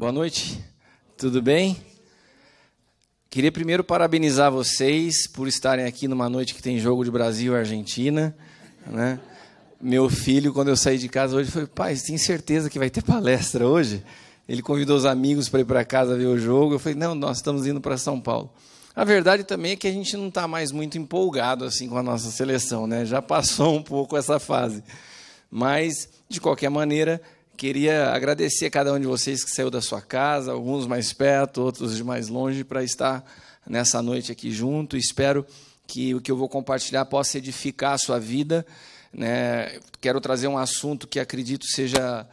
Boa noite, tudo bem? Queria primeiro parabenizar vocês por estarem aqui numa noite que tem jogo de Brasil e Argentina, né? Meu filho, quando eu saí de casa hoje, falou: pai, você tem certeza que vai ter palestra hoje? Ele convidou os amigos para ir para casa ver o jogo. Eu falei: não, nós estamos indo para São Paulo. A verdade também é que a gente não está mais muito empolgado assim com a nossa seleção, né? Já passou um pouco essa fase. Mas, de qualquer maneira, queria agradecer a cada um de vocês que saiu da sua casa, alguns mais perto, outros de mais longe, para estar nessa noite aqui junto. Espero que o que eu vou compartilhar possa edificar a sua vida, né? Quero trazer um assunto que acredito seja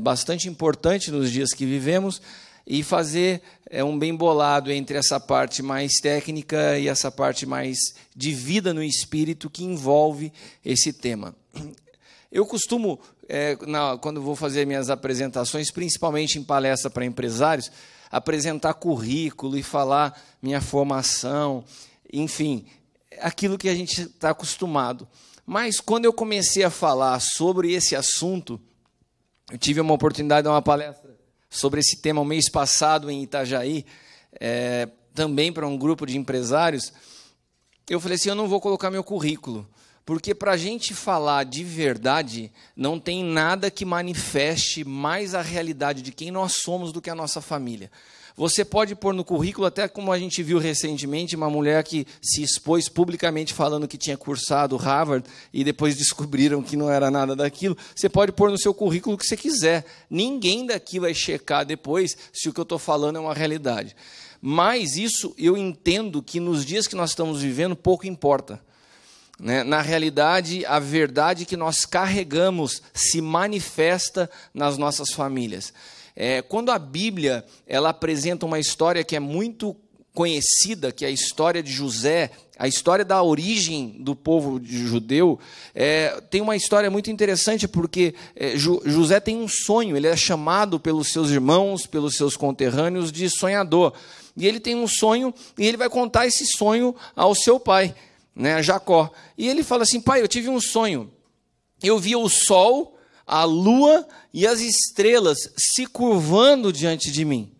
bastante importante nos dias que vivemos e fazer um bem bolado entre essa parte mais técnica e essa parte mais de vida no espírito que envolve esse tema. Eu costumo, quando vou fazer minhas apresentações, principalmente em palestra para empresários, apresentar currículo e falar minha formação, enfim, aquilo que a gente está acostumado. Mas, quando eu comecei a falar sobre esse assunto, eu tive uma oportunidade de dar uma palestra sobre esse tema o mês passado em Itajaí, também para um grupo de empresários. Eu falei assim: eu não vou colocar meu currículo, porque para a gente falar de verdade, não tem nada que manifeste mais a realidade de quem nós somos do que a nossa família. Você pode pôr no currículo, até como a gente viu recentemente, uma mulher que se expôs publicamente falando que tinha cursado Harvard e depois descobriram que não era nada daquilo. Você pode pôr no seu currículo o que você quiser. Ninguém daqui vai checar depois se o que eu estou falando é uma realidade. Mas isso eu entendo que nos dias que nós estamos vivendo pouco importa. Na realidade, a verdade que nós carregamos se manifesta nas nossas famílias. Quando a Bíblia ela apresenta uma história que é muito conhecida, que é a história de José, a história da origem do povo judeu, tem uma história muito interessante, porque José tem um sonho, ele é chamado pelos seus irmãos, pelos seus conterrâneos de sonhador. E ele tem um sonho, e ele vai contar esse sonho ao seu pai, né, Jacó. E ele fala assim: pai, eu tive um sonho. Eu via o sol, a lua e as estrelas se curvando diante de mim.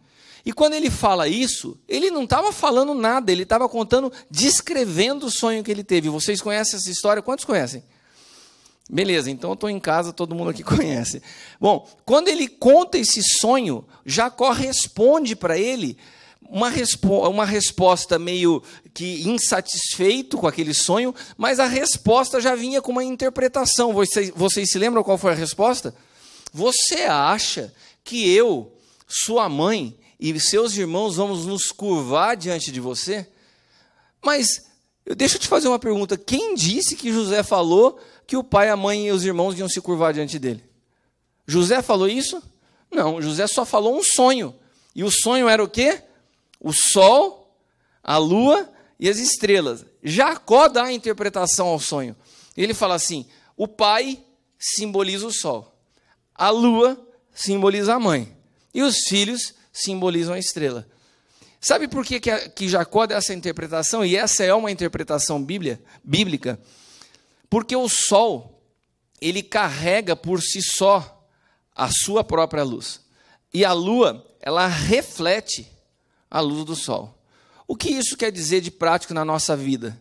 E quando ele fala isso, ele não estava falando nada, ele estava contando, descrevendo o sonho que ele teve. Vocês conhecem essa história? Quantos conhecem? Beleza, então eu estou em casa, todo mundo aqui conhece. Bom, quando ele conta esse sonho, Jacó responde para ele uma resposta meio que insatisfeito com aquele sonho, mas a resposta já vinha com uma interpretação. Vocês se lembram qual foi a resposta? Você acha que eu, sua mãe e seus irmãos vamos nos curvar diante de você? Mas deixa eu te fazer uma pergunta. Quem disse que José falou que o pai, a mãe e os irmãos iam se curvar diante dele? José falou isso? Não, José só falou um sonho. E o sonho era o quê? O sol, a lua e as estrelas. Jacó dá a interpretação ao sonho. Ele fala assim: o pai simboliza o sol, a lua simboliza a mãe e os filhos simbolizam a estrela. Sabe por que Jacó dá essa interpretação? E essa é uma interpretação bíblica. Porque o sol, ele carrega por si só a sua própria luz. E a lua, ela reflete a luz do sol. O que isso quer dizer de prático na nossa vida?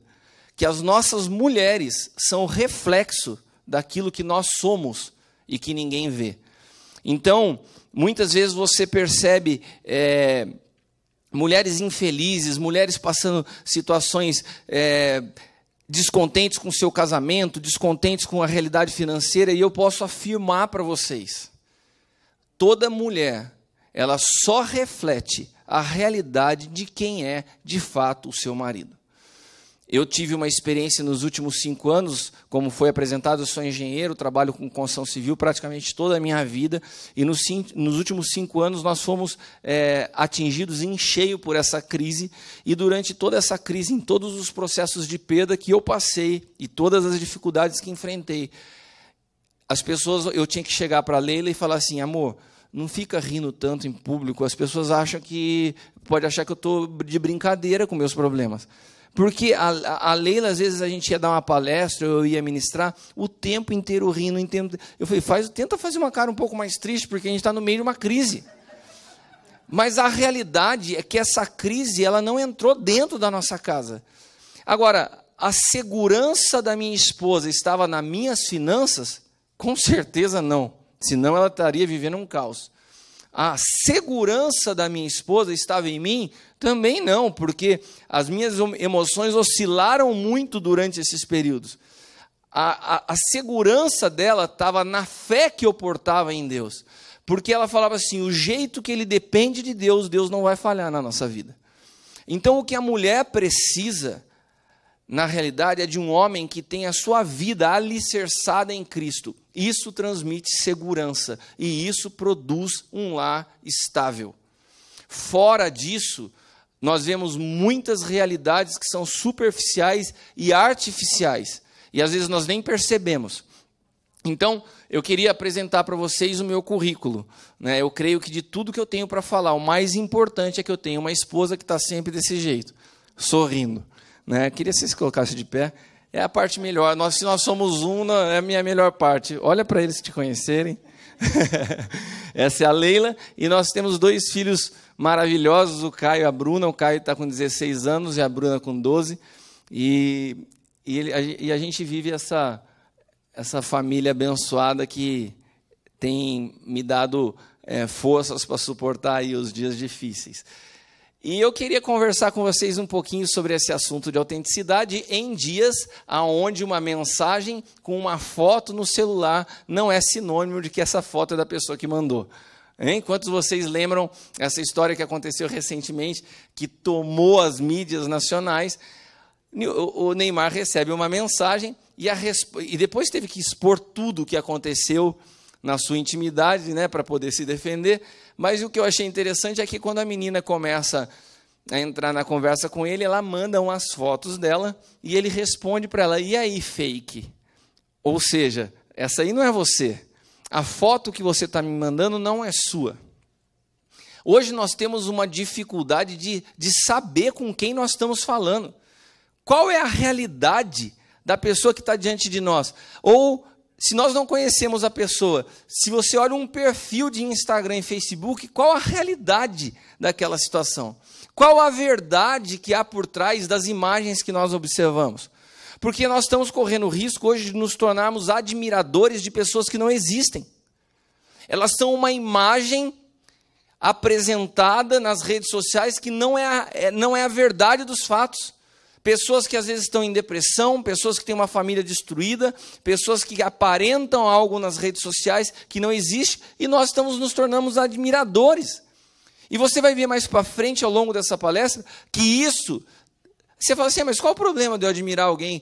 Que as nossas mulheres são reflexo daquilo que nós somos e que ninguém vê. Então, muitas vezes você percebe mulheres infelizes, mulheres passando situações descontentes com o seu casamento, descontentes com a realidade financeira, e eu posso afirmar para vocês, toda mulher, ela só reflete a realidade de quem é, de fato, o seu marido. Eu tive uma experiência nos últimos 5 anos, como foi apresentado, eu sou engenheiro, trabalho com construção civil praticamente toda a minha vida, e nos últimos 5 anos nós fomos atingidos em cheio por essa crise, e durante toda essa crise, em todos os processos de perda que eu passei, e todas as dificuldades que enfrentei, as pessoas, eu tinha que chegar para a Leila e falar assim: amor, não fica rindo tanto em público, as pessoas pode achar que eu estou de brincadeira com meus problemas. Porque a Leila, às vezes, a gente ia dar uma palestra, eu ia ministrar, o tempo inteiro rindo. Eu falei, tenta fazer uma cara um pouco mais triste, porque a gente está no meio de uma crise. Mas a realidade é que essa crise ela não entrou dentro da nossa casa. Agora, a segurança da minha esposa estava nas minhas finanças? Com certeza não. Senão ela estaria vivendo um caos. A segurança da minha esposa estava em mim? Também não, porque as minhas emoções oscilaram muito durante esses períodos. A segurança dela estava na fé que eu portava em Deus. Porque ela falava assim, o jeito que ele depende de Deus, Deus não vai falhar na nossa vida. Então o que a mulher precisa, na realidade, é de um homem que tem a sua vida alicerçada em Cristo. Isso transmite segurança e isso produz um lar estável. Fora disso, nós vemos muitas realidades que são superficiais e artificiais. E às vezes nós nem percebemos. Então, eu queria apresentar para vocês o meu currículo. Eu creio que de tudo que eu tenho para falar, o mais importante é que eu tenho uma esposa que está sempre desse jeito, sorrindo. Queria que vocês colocassem de pé. É a parte melhor. Se nós somos é a minha melhor parte. Olha para eles te conhecerem. Essa é a Leila. E nós temos 2 filhos maravilhosos, o Caio e a Bruna. O Caio está com 16 anos e a Bruna com 12. E a gente vive essa família abençoada que tem me dado forças para suportar aí os dias difíceis. E eu queria conversar com vocês um pouquinho sobre esse assunto de autenticidade em dias onde uma mensagem com uma foto no celular não é sinônimo de que essa foto é da pessoa que mandou. Quantos de vocês lembram essa história que aconteceu recentemente, que tomou as mídias nacionais? O Neymar recebe uma mensagem e depois teve que expor tudo o que aconteceu na sua intimidade, para poder se defender. Mas o que eu achei interessante é que quando a menina começa a entrar na conversa com ele, ela manda umas fotos dela e ele responde para ela, e aí, fake? Ou seja, essa aí não é você. A foto que você está me mandando não é sua. Hoje nós temos uma dificuldade de saber com quem nós estamos falando. Qual é a realidade da pessoa que está diante de nós? Ou, se nós não conhecemos a pessoa, se você olha um perfil de Instagram e Facebook, qual a realidade daquela situação? Qual a verdade que há por trás das imagens que nós observamos? Porque nós estamos correndo o risco hoje de nos tornarmos admiradores de pessoas que não existem. Elas são uma imagem apresentada nas redes sociais que não é a verdade dos fatos. Pessoas que às vezes estão em depressão, pessoas que têm uma família destruída, pessoas que aparentam algo nas redes sociais que não existe, e nós nos tornamos admiradores. E você vai ver mais para frente, ao longo dessa palestra, que isso... Você fala assim, mas qual o problema de eu admirar alguém?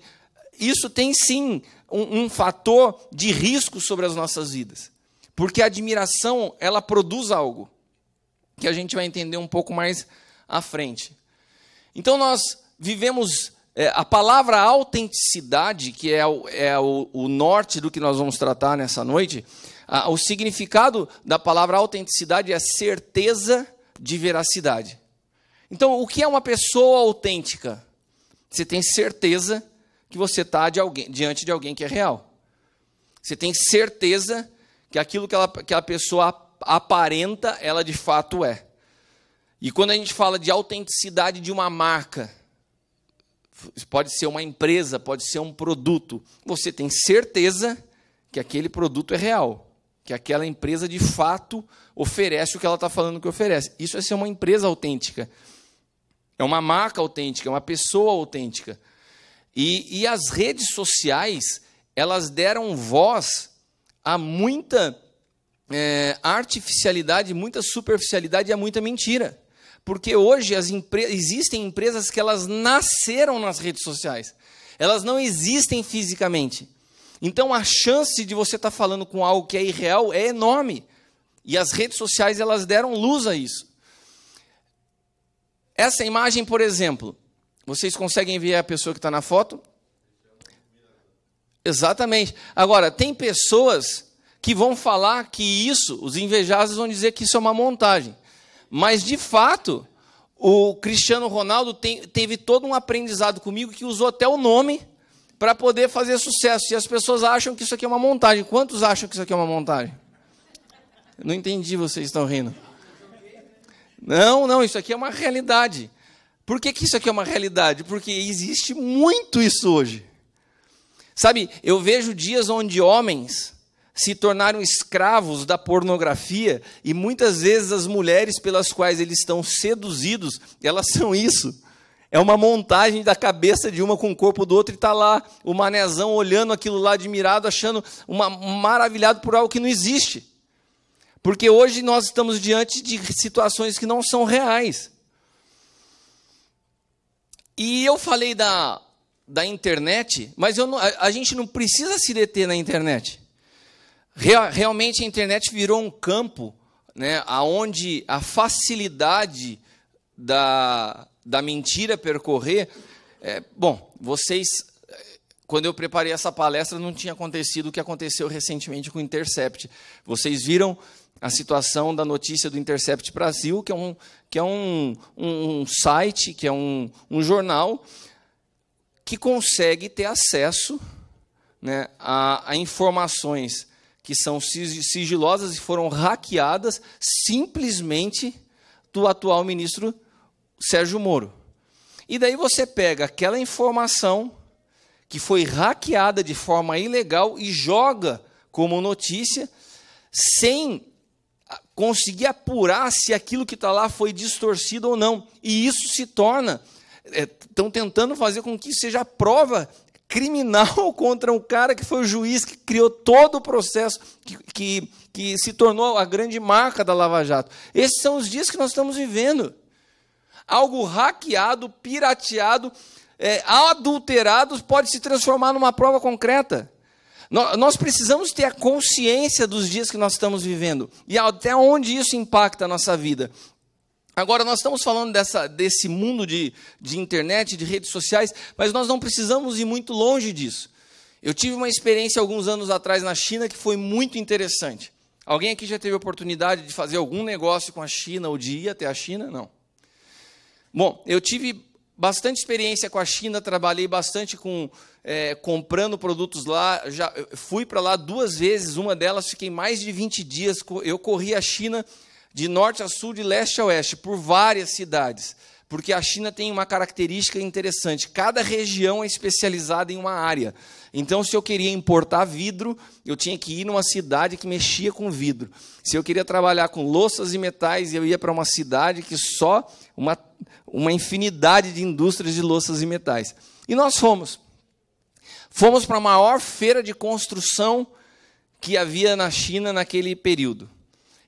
Isso tem sim um fator de risco sobre as nossas vidas. Porque a admiração, ela produz algo, que a gente vai entender um pouco mais à frente. Então nós vivemos a palavra autenticidade, que é o norte do que nós vamos tratar nessa noite. O significado da palavra autenticidade é certeza de veracidade. Então, o que é uma pessoa autêntica? Você tem certeza que você está diante de alguém que é real. Você tem certeza que aquilo que a pessoa aparenta, ela de fato é. E quando a gente fala de autenticidade de uma marca, pode ser uma empresa, pode ser um produto, você tem certeza que aquele produto é real, que aquela empresa de fato oferece o que ela está falando que oferece. Isso é ser uma empresa autêntica, é uma marca autêntica, é uma pessoa autêntica. E as redes sociais, elas deram voz a muita artificialidade, muita superficialidade e a muita mentira. Porque hoje existem empresas que elas nasceram nas redes sociais. Elas não existem fisicamente. Então, a chance de você estar falando com algo que é irreal é enorme. E as redes sociais, elas deram luz a isso. Essa imagem, por exemplo, vocês conseguem ver a pessoa que está na foto? Exatamente. Agora, tem pessoas que vão falar que isso, os invejosos vão dizer que isso é uma montagem. Mas, de fato, o Cristiano Ronaldo teve todo um aprendizado comigo que usou até o nome para poder fazer sucesso. E as pessoas acham que isso aqui é uma montagem. Quantos acham que isso aqui é uma montagem? Não entendi, vocês estão rindo. Não, isso aqui é uma realidade. Por que isso aqui é uma realidade? Porque existe muito isso hoje. Sabe, eu vejo dias onde homens se tornaram escravos da pornografia e muitas vezes as mulheres pelas quais eles estão seduzidos, elas são isso. É uma montagem da cabeça de uma com o corpo do outro e está lá o manezão olhando aquilo lá admirado, achando maravilhado por algo que não existe. Porque hoje nós estamos diante de situações que não são reais. E eu falei da internet, mas a gente não precisa se deter na internet. Realmente a internet virou um campo, né, onde a facilidade da mentira percorrer... quando eu preparei essa palestra, não tinha acontecido o que aconteceu recentemente com o Intercept. Vocês viram a situação da notícia do Intercept Brasil, que é um site, que é um jornal, que consegue ter acesso, né, a informações que são sigilosas e foram hackeadas simplesmente do atual ministro Sérgio Moro. E daí você pega aquela informação que foi hackeada de forma ilegal e joga como notícia sem conseguir apurar se aquilo que está lá foi distorcido ou não. E isso se torna... Estão tentando fazer com que seja prova criminal contra um cara que foi o juiz que criou todo o processo, que se tornou a grande marca da Lava Jato. Esses são os dias que nós estamos vivendo. Algo hackeado, pirateado, adulterado, pode se transformar numa prova concreta. Nós precisamos ter a consciência dos dias que nós estamos vivendo e até onde isso impacta a nossa vida. Agora, nós estamos falando desse mundo de internet, de redes sociais, mas nós não precisamos ir muito longe disso. Eu tive uma experiência alguns anos atrás na China que foi muito interessante. Alguém aqui já teve a oportunidade de fazer algum negócio com a China ou de ir até a China? Não. Bom, eu tive bastante experiência com a China, trabalhei bastante comprando produtos lá, já fui para lá 2 vezes, uma delas fiquei mais de 20 dias, eu corri a China de norte a sul, de leste a oeste, por várias cidades, porque a China tem uma característica interessante, cada região é especializada em uma área. Então, se eu queria importar vidro, eu tinha que ir numa cidade que mexia com vidro. Se eu queria trabalhar com louças e metais, eu ia para uma cidade que só uma infinidade de indústrias de louças e metais. E nós fomos para a maior feira de construção que havia na China naquele período.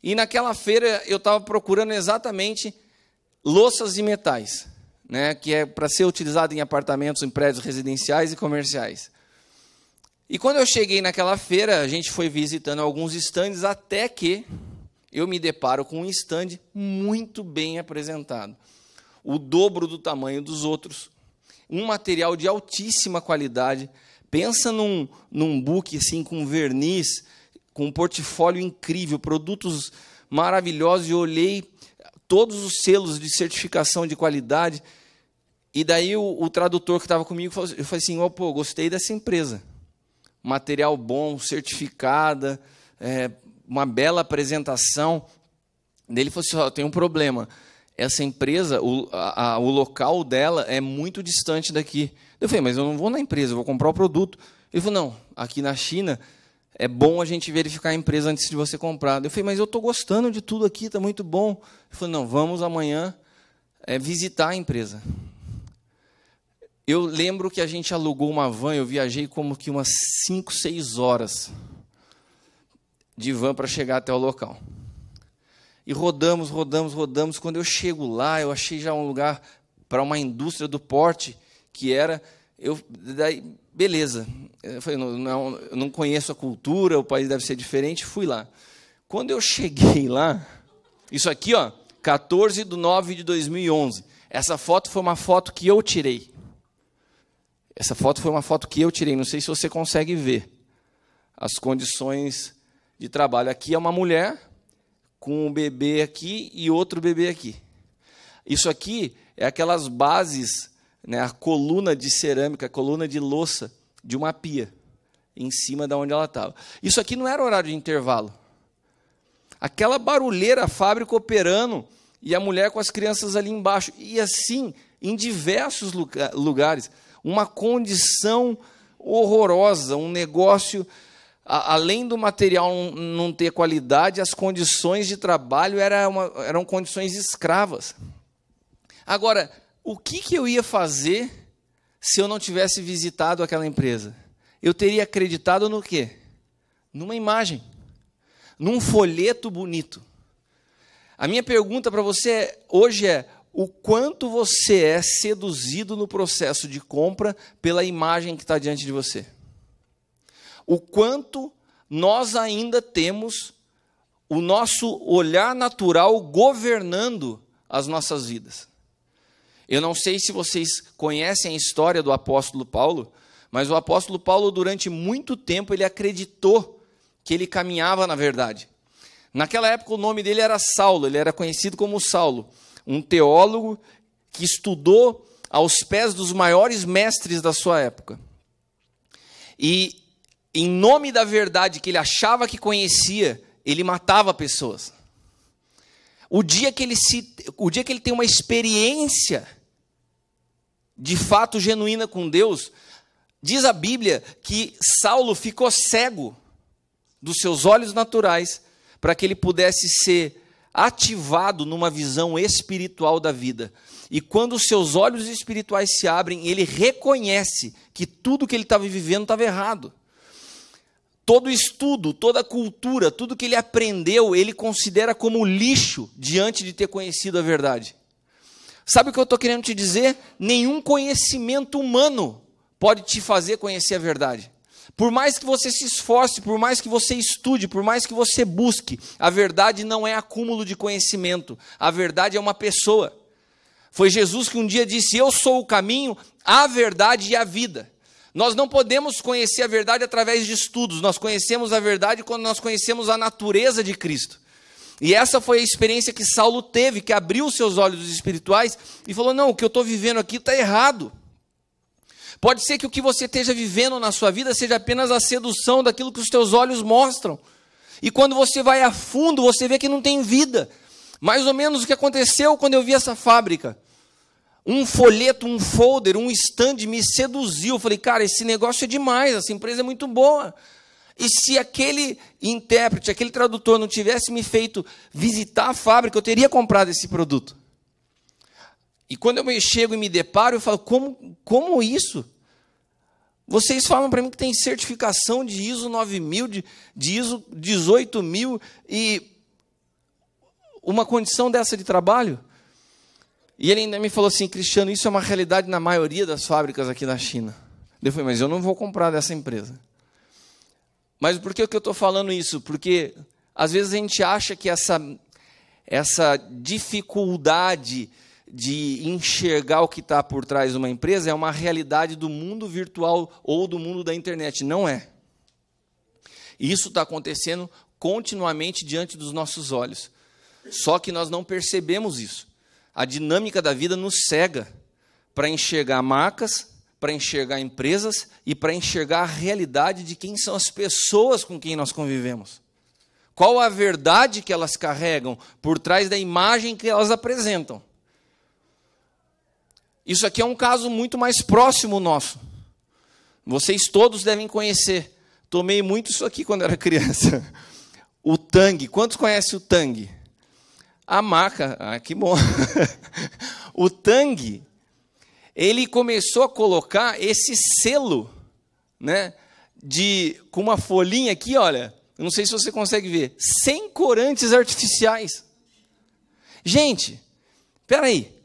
E naquela feira eu estava procurando exatamente louças e metais, né, que é para ser utilizado em apartamentos, em prédios residenciais e comerciais. E quando eu cheguei naquela feira, a gente foi visitando alguns estandes, até que eu me deparo com um estande muito bem apresentado. O dobro do tamanho dos outros, um material de altíssima qualidade. Pensa num book assim, com verniz, com um portfólio incrível, produtos maravilhosos, e eu olhei todos os selos de certificação de qualidade, e daí o tradutor que estava comigo, eu falei assim, gostei dessa empresa, material bom, certificada, uma bela apresentação. Daí ele falou assim, tem um problema, essa empresa, o local dela é muito distante daqui. Eu falei, mas eu não vou na empresa, eu vou comprar o produto. Ele falou, não, aqui na China é bom a gente verificar a empresa antes de você comprar. Eu falei, mas eu estou gostando de tudo aqui, está muito bom. Ele falou, não, vamos amanhã visitar a empresa. Eu lembro que a gente alugou uma van, eu viajei como que umas 5, 6 horas de van para chegar até o local. E rodamos. Quando eu chego lá, eu achei já um lugar para uma indústria do porte, que era... daí, beleza. Eu falei, eu não conheço a cultura, o país deve ser diferente, fui lá. Quando eu cheguei lá, isso aqui, 14/9/2011, essa foto foi uma foto que eu tirei. Não sei se você consegue ver as condições de trabalho. Aqui é uma mulher com um bebê aqui e outro bebê aqui. Isso aqui é aquelas bases, né, a coluna de cerâmica, a coluna de louça de uma pia, em cima de onde ela estava. Isso aqui não era horário de intervalo. Aquela barulheira, a fábrica operando, e a mulher com as crianças ali embaixo. E assim, em diversos lugares, uma condição horrorosa, um negócio, além do material não ter qualidade, as condições de trabalho eram condições escravas. Agora, o que eu ia fazer se eu não tivesse visitado aquela empresa? Eu teria acreditado no quê? Numa imagem, num folheto bonito. A minha pergunta para você hoje é: o quanto você é seduzido no processo de compra pela imagem que está diante de você? O quanto nós ainda temos o nosso olhar natural governando as nossas vidas? Eu não sei se vocês conhecem a história do apóstolo Paulo, mas o apóstolo Paulo, durante muito tempo, ele acreditou que ele caminhava na verdade. Naquela época, o nome dele era Saulo, ele era conhecido como Saulo, um teólogo que estudou aos pés dos maiores mestres da sua época. E, em nome da verdade que ele achava que conhecia, ele matava pessoas. O dia que ele tem uma experiência de fato genuína com Deus, diz a Bíblia que Saulo ficou cego dos seus olhos naturais para que ele pudesse ser ativado numa visão espiritual da vida. E quando os seus olhos espirituais se abrem, ele reconhece que tudo que ele estava vivendo estava errado. Todo estudo, toda cultura, tudo que ele aprendeu, ele considera como lixo diante de ter conhecido a verdade. Sabe o que eu estou querendo te dizer? Nenhum conhecimento humano pode te fazer conhecer a verdade. Por mais que você se esforce, por mais que você estude, por mais que você busque, a verdade não é acúmulo de conhecimento. A verdade é uma pessoa. Foi Jesus que um dia disse: eu sou o caminho, a verdade e a vida. Nós não podemos conhecer a verdade através de estudos. Nós conhecemos a verdade quando nós conhecemos a natureza de Cristo. E essa foi a experiência que Saulo teve, que abriu os seus olhos espirituais e falou: não, o que eu estou vivendo aqui está errado. Pode ser que o que você esteja vivendo na sua vida seja apenas a sedução daquilo que os teus olhos mostram. E quando você vai a fundo, você vê que não tem vida. Mais ou menos o que aconteceu quando eu vi essa fábrica. Um folheto, um folder, um stand me seduziu. Eu falei: cara, esse negócio é demais, essa empresa é muito boa. E se aquele intérprete, aquele tradutor não tivesse me feito visitar a fábrica, eu teria comprado esse produto. E quando eu chego e me deparo, eu falo: como isso? Vocês falam para mim que tem certificação de ISO 9000, de ISO 18000 e uma condição dessa de trabalho? E ele ainda me falou assim: Cristiano, isso é uma realidade na maioria das fábricas aqui na China. Eu falei: mas eu não vou comprar dessa empresa. Mas por que eu estou falando isso? Porque às vezes a gente acha que essa dificuldade de enxergar o que está por trás de uma empresa é uma realidade do mundo virtual ou do mundo da internet. Não é. Isso está acontecendo continuamente diante dos nossos olhos. Só que nós não percebemos isso. A dinâmica da vida nos cega para enxergar marcas, para enxergar empresas e para enxergar a realidade de quem são as pessoas com quem nós convivemos. Qual a verdade que elas carregam por trás da imagem que elas apresentam. Isso aqui é um caso muito mais próximo nosso. Vocês todos devem conhecer. Tomei muito isso aqui quando era criança. O Tang. Quantos conhecem o Tang? A marca. Ah, que bom. O Tang, ele começou a colocar esse selo, né, com uma folhinha aqui, olha, eu não sei se você consegue ver, sem corantes artificiais. Gente, espera aí.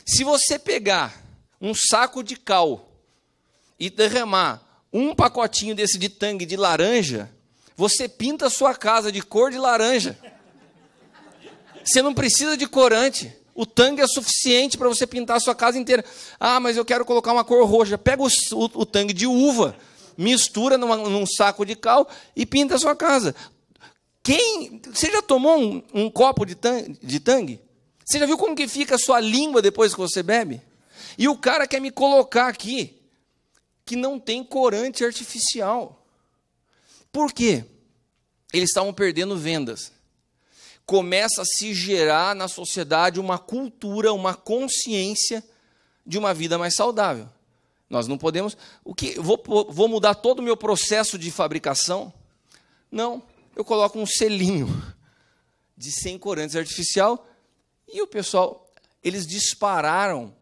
Se você pegar um saco de cal e derramar um pacotinho desse de Tang de laranja, você pinta a sua casa de cor de laranja. Você não precisa de corante. O Tang é suficiente para você pintar a sua casa inteira. Ah, mas eu quero colocar uma cor roxa. Pega o Tang de uva, mistura num saco de cal e pinta a sua casa. Você já tomou um copo de Tang? Você já viu como que fica a sua língua depois que você bebe? E o cara quer me colocar aqui que não tem corante artificial. Por quê? Eles estavam perdendo vendas. começa a se gerar na sociedade uma cultura, uma consciência de uma vida mais saudável. Nós não podemos... Vou mudar todo o meu processo de fabricação? Não, eu coloco um selinho de 100 corantes artificial e o pessoal, eles dispararam.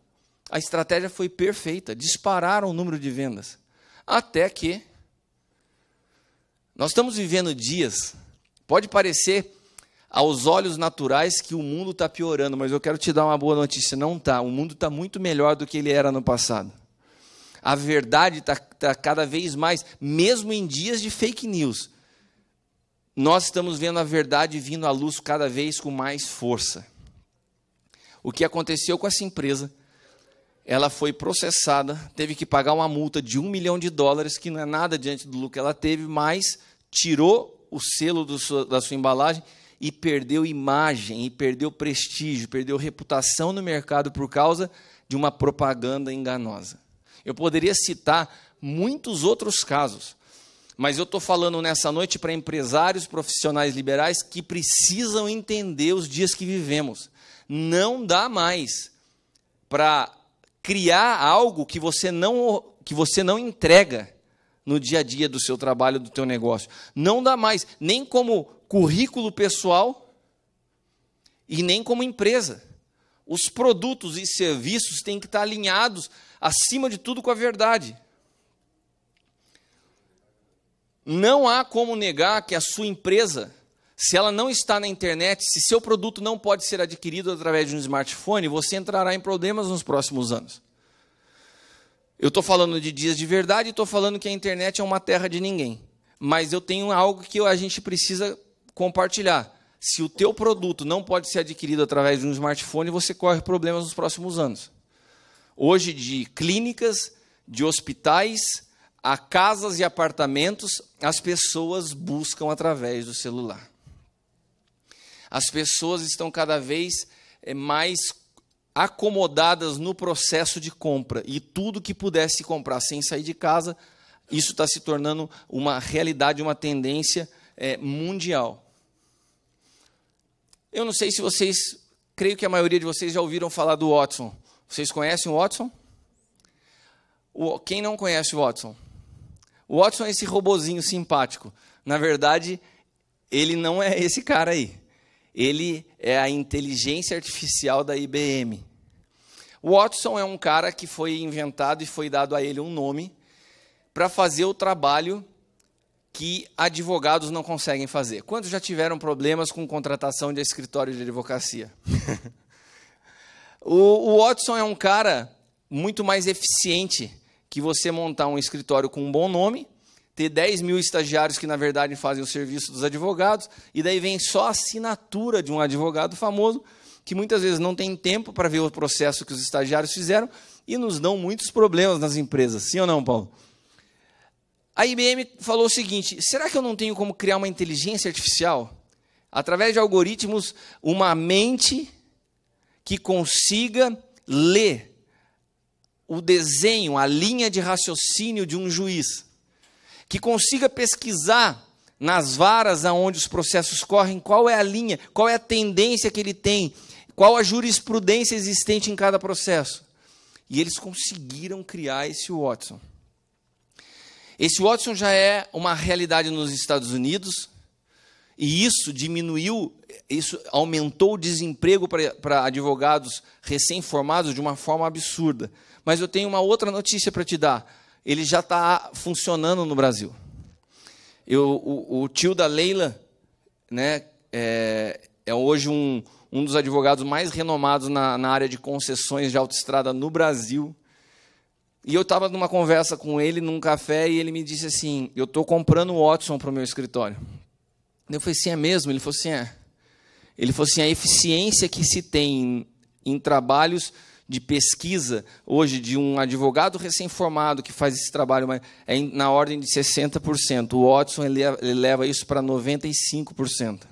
A estratégia foi perfeita, dispararam o número de vendas. Até que nós estamos vivendo dias, pode parecer aos olhos naturais que o mundo está piorando, mas eu quero te dar uma boa notícia, não está. O mundo está muito melhor do que ele era no passado. A verdade está cada vez mais, mesmo em dias de fake news, nós estamos vendo a verdade vindo à luz cada vez com mais força. O que aconteceu com essa empresa? Ela foi processada, teve que pagar uma multa de $1 milhão, que não é nada diante do lucro que ela teve, mas tirou o selo da sua embalagem e perdeu imagem, e perdeu prestígio, perdeu reputação no mercado por causa de uma propaganda enganosa. Eu poderia citar muitos outros casos, mas eu estou falando nessa noite para empresários profissionais liberais que precisam entender os dias que vivemos. Não dá mais para criar algo que você não entrega no dia a dia do seu trabalho, do teu negócio. Não dá mais, nem como currículo pessoal e nem como empresa. Os produtos e serviços têm que estar alinhados, acima de tudo, com a verdade. Não há como negar que a sua empresa, se ela não está na internet, se seu produto não pode ser adquirido através de um smartphone, você entrará em problemas nos próximos anos. Eu estou falando de dias de verdade e estou falando que a internet é uma terra de ninguém. Mas eu tenho algo que a gente precisa compartilhar. Se o teu produto não pode ser adquirido através de um smartphone, você corre problemas nos próximos anos. Hoje, de clínicas, de hospitais, a casas e apartamentos, as pessoas buscam através do celular. As pessoas estão cada vez mais acomodadas no processo de compra. E tudo que pudesse comprar sem sair de casa, isso está se tornando uma realidade, uma tendência mundial. Eu não sei se vocês, creio que a maioria de vocês já ouviram falar do Watson. Vocês conhecem o Watson? Quem não conhece o Watson? O Watson é esse robozinho simpático. Na verdade, ele não é esse cara aí. Ele é a inteligência artificial da IBM. O Watson é um cara que foi inventado e foi dado a ele um nome para fazer o trabalho que advogados não conseguem fazer. Quantos já tiveram problemas com contratação de escritório de advocacia? O Watson é um cara muito mais eficiente que você montar um escritório com um bom nome, ter 10 mil estagiários que, na verdade, fazem o serviço dos advogados, e daí vem só a assinatura de um advogado famoso, que muitas vezes não tem tempo para ver o processo que os estagiários fizeram, e nos dão muitos problemas nas empresas. Sim ou não, Paulo? A IBM falou o seguinte: será que eu não tenho como criar uma inteligência artificial? Através de algoritmos, uma mente que consiga ler o desenho, a linha de raciocínio de um juiz, que consiga pesquisar nas varas aonde os processos correm, qual é a linha, qual é a tendência que ele tem, qual a jurisprudência existente em cada processo. E eles conseguiram criar esse Watson. Esse Watson já é uma realidade nos Estados Unidos, e isso diminuiu, isso aumentou o desemprego para advogados recém-formados de uma forma absurda. Mas eu tenho uma outra notícia para te dar. Ele já está funcionando no Brasil. O tio da Leila, né, é hoje um dos advogados mais renomados na área de concessões de autoestrada no Brasil. E eu estava numa conversa com ele, num café, e ele me disse assim: eu estou comprando o Watson para o meu escritório. Eu falei assim: é mesmo? Ele falou assim: é. Ele falou assim: a eficiência que se tem em trabalhos de pesquisa, hoje, de um advogado recém-formado que faz esse trabalho, é na ordem de 60%. O Watson ele leva isso para 95%.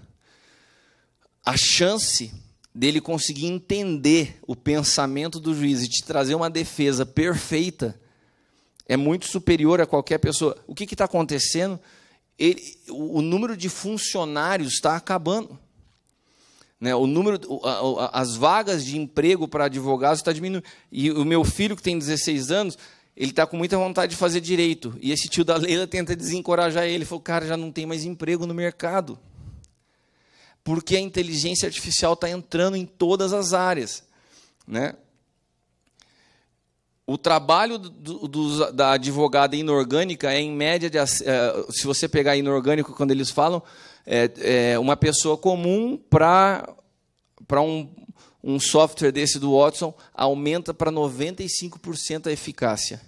A chance dele conseguir entender o pensamento do juiz e te trazer uma defesa perfeita é muito superior a qualquer pessoa. O que está acontecendo? O número de funcionários está acabando. né? O número, as vagas de emprego para advogados está diminuindo. E o meu filho, que tem 16 anos, ele está com muita vontade de fazer direito. E esse tio da Leila tenta desencorajar ele. Ele falou, cara, já não tem mais emprego no mercado. Porque a inteligência artificial está entrando em todas as áreas, né? O trabalho da advogada inorgânica é, em média, se você pegar inorgânico, quando eles falam, uma pessoa comum para um software desse do Watson, aumenta para 95% a eficácia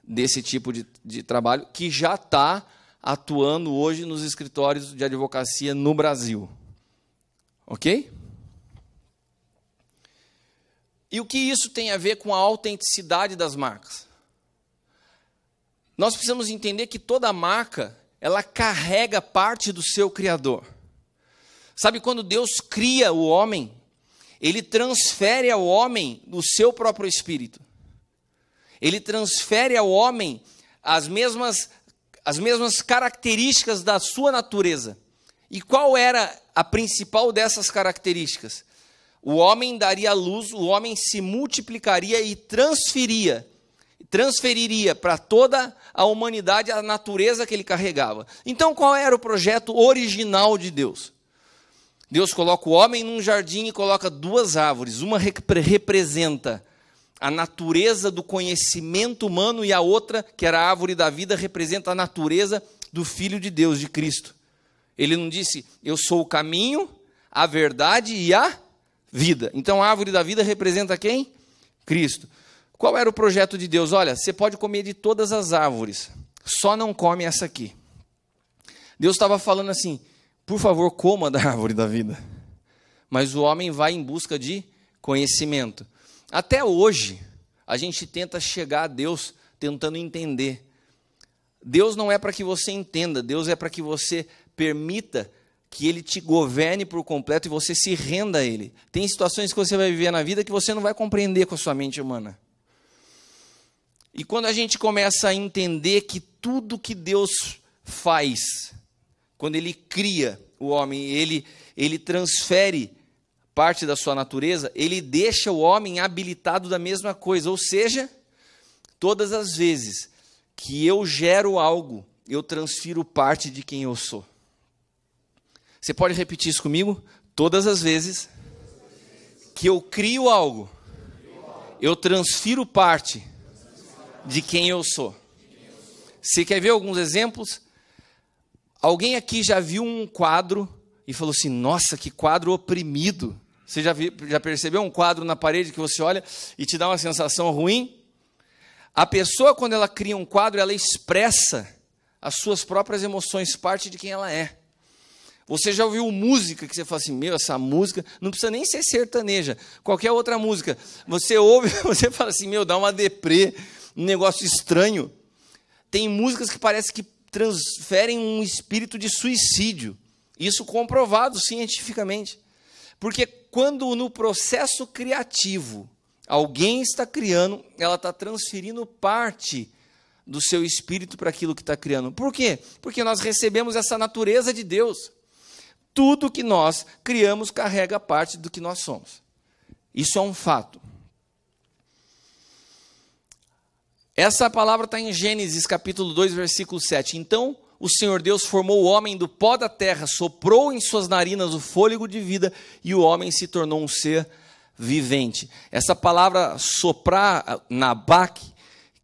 desse tipo de trabalho, que já está atuando hoje nos escritórios de advocacia no Brasil. Ok? E o que isso tem a ver com a autenticidade das marcas? Nós precisamos entender que toda marca, ela carrega parte do seu Criador. Sabe, quando Deus cria o homem, Ele transfere ao homem o seu próprio espírito. Ele transfere ao homem as mesmas características da sua natureza. E qual era a principal dessas características? O homem daria luz, o homem se multiplicaria e transferiria para toda a humanidade a natureza que ele carregava. Então, qual era o projeto original de Deus? Deus coloca o homem num jardim e coloca duas árvores. Uma representa a natureza do conhecimento humano e a outra, que era a árvore da vida, representa a natureza do Filho de Deus, de Cristo. Ele não disse, eu sou o caminho, a verdade e a vida. Então, a árvore da vida representa quem? Cristo. Qual era o projeto de Deus? Olha, você pode comer de todas as árvores, só não come essa aqui. Deus estava falando assim, por favor, coma da árvore da vida. Mas o homem vai em busca de conhecimento. Até hoje, a gente tenta chegar a Deus tentando entender. Deus não é para que você entenda, Deus é para que você permita que Ele te governe por completo e você se renda a Ele. Tem situações que você vai viver na vida que você não vai compreender com a sua mente humana. E quando a gente começa a entender que tudo que Deus faz, quando Ele cria o homem, Ele transfere parte da sua natureza, Ele deixa o homem habilitado da mesma coisa. Ou seja, todas as vezes que eu gero algo, eu transfiro parte de quem eu sou. Você pode repetir isso comigo? Todas as vezes que eu crio algo, eu transfiro parte de quem eu sou. Você quer ver alguns exemplos? Alguém aqui já viu um quadro e falou assim, nossa, que quadro oprimido. Você já percebeu um quadro na parede que você olha e te dá uma sensação ruim? A pessoa, quando ela cria um quadro, ela expressa as suas próprias emoções, parte de quem ela é. Você já ouviu música que você fala assim, meu, essa música, não precisa nem ser sertaneja, qualquer outra música. Você ouve, você fala assim, meu, dá uma deprê, um negócio estranho. Tem músicas que parece que transferem um espírito de suicídio. Isso comprovado cientificamente. Porque quando no processo criativo alguém está criando, ela está transferindo parte do seu espírito para aquilo que está criando. Por quê? Porque nós recebemos essa natureza de Deus. Tudo que nós criamos carrega parte do que nós somos. Isso é um fato. Essa palavra está em Gênesis capítulo 2, versículo 7. Então, o Senhor Deus formou o homem do pó da terra, soprou em suas narinas o fôlego de vida, e o homem se tornou um ser vivente. Essa palavra soprar, nabak,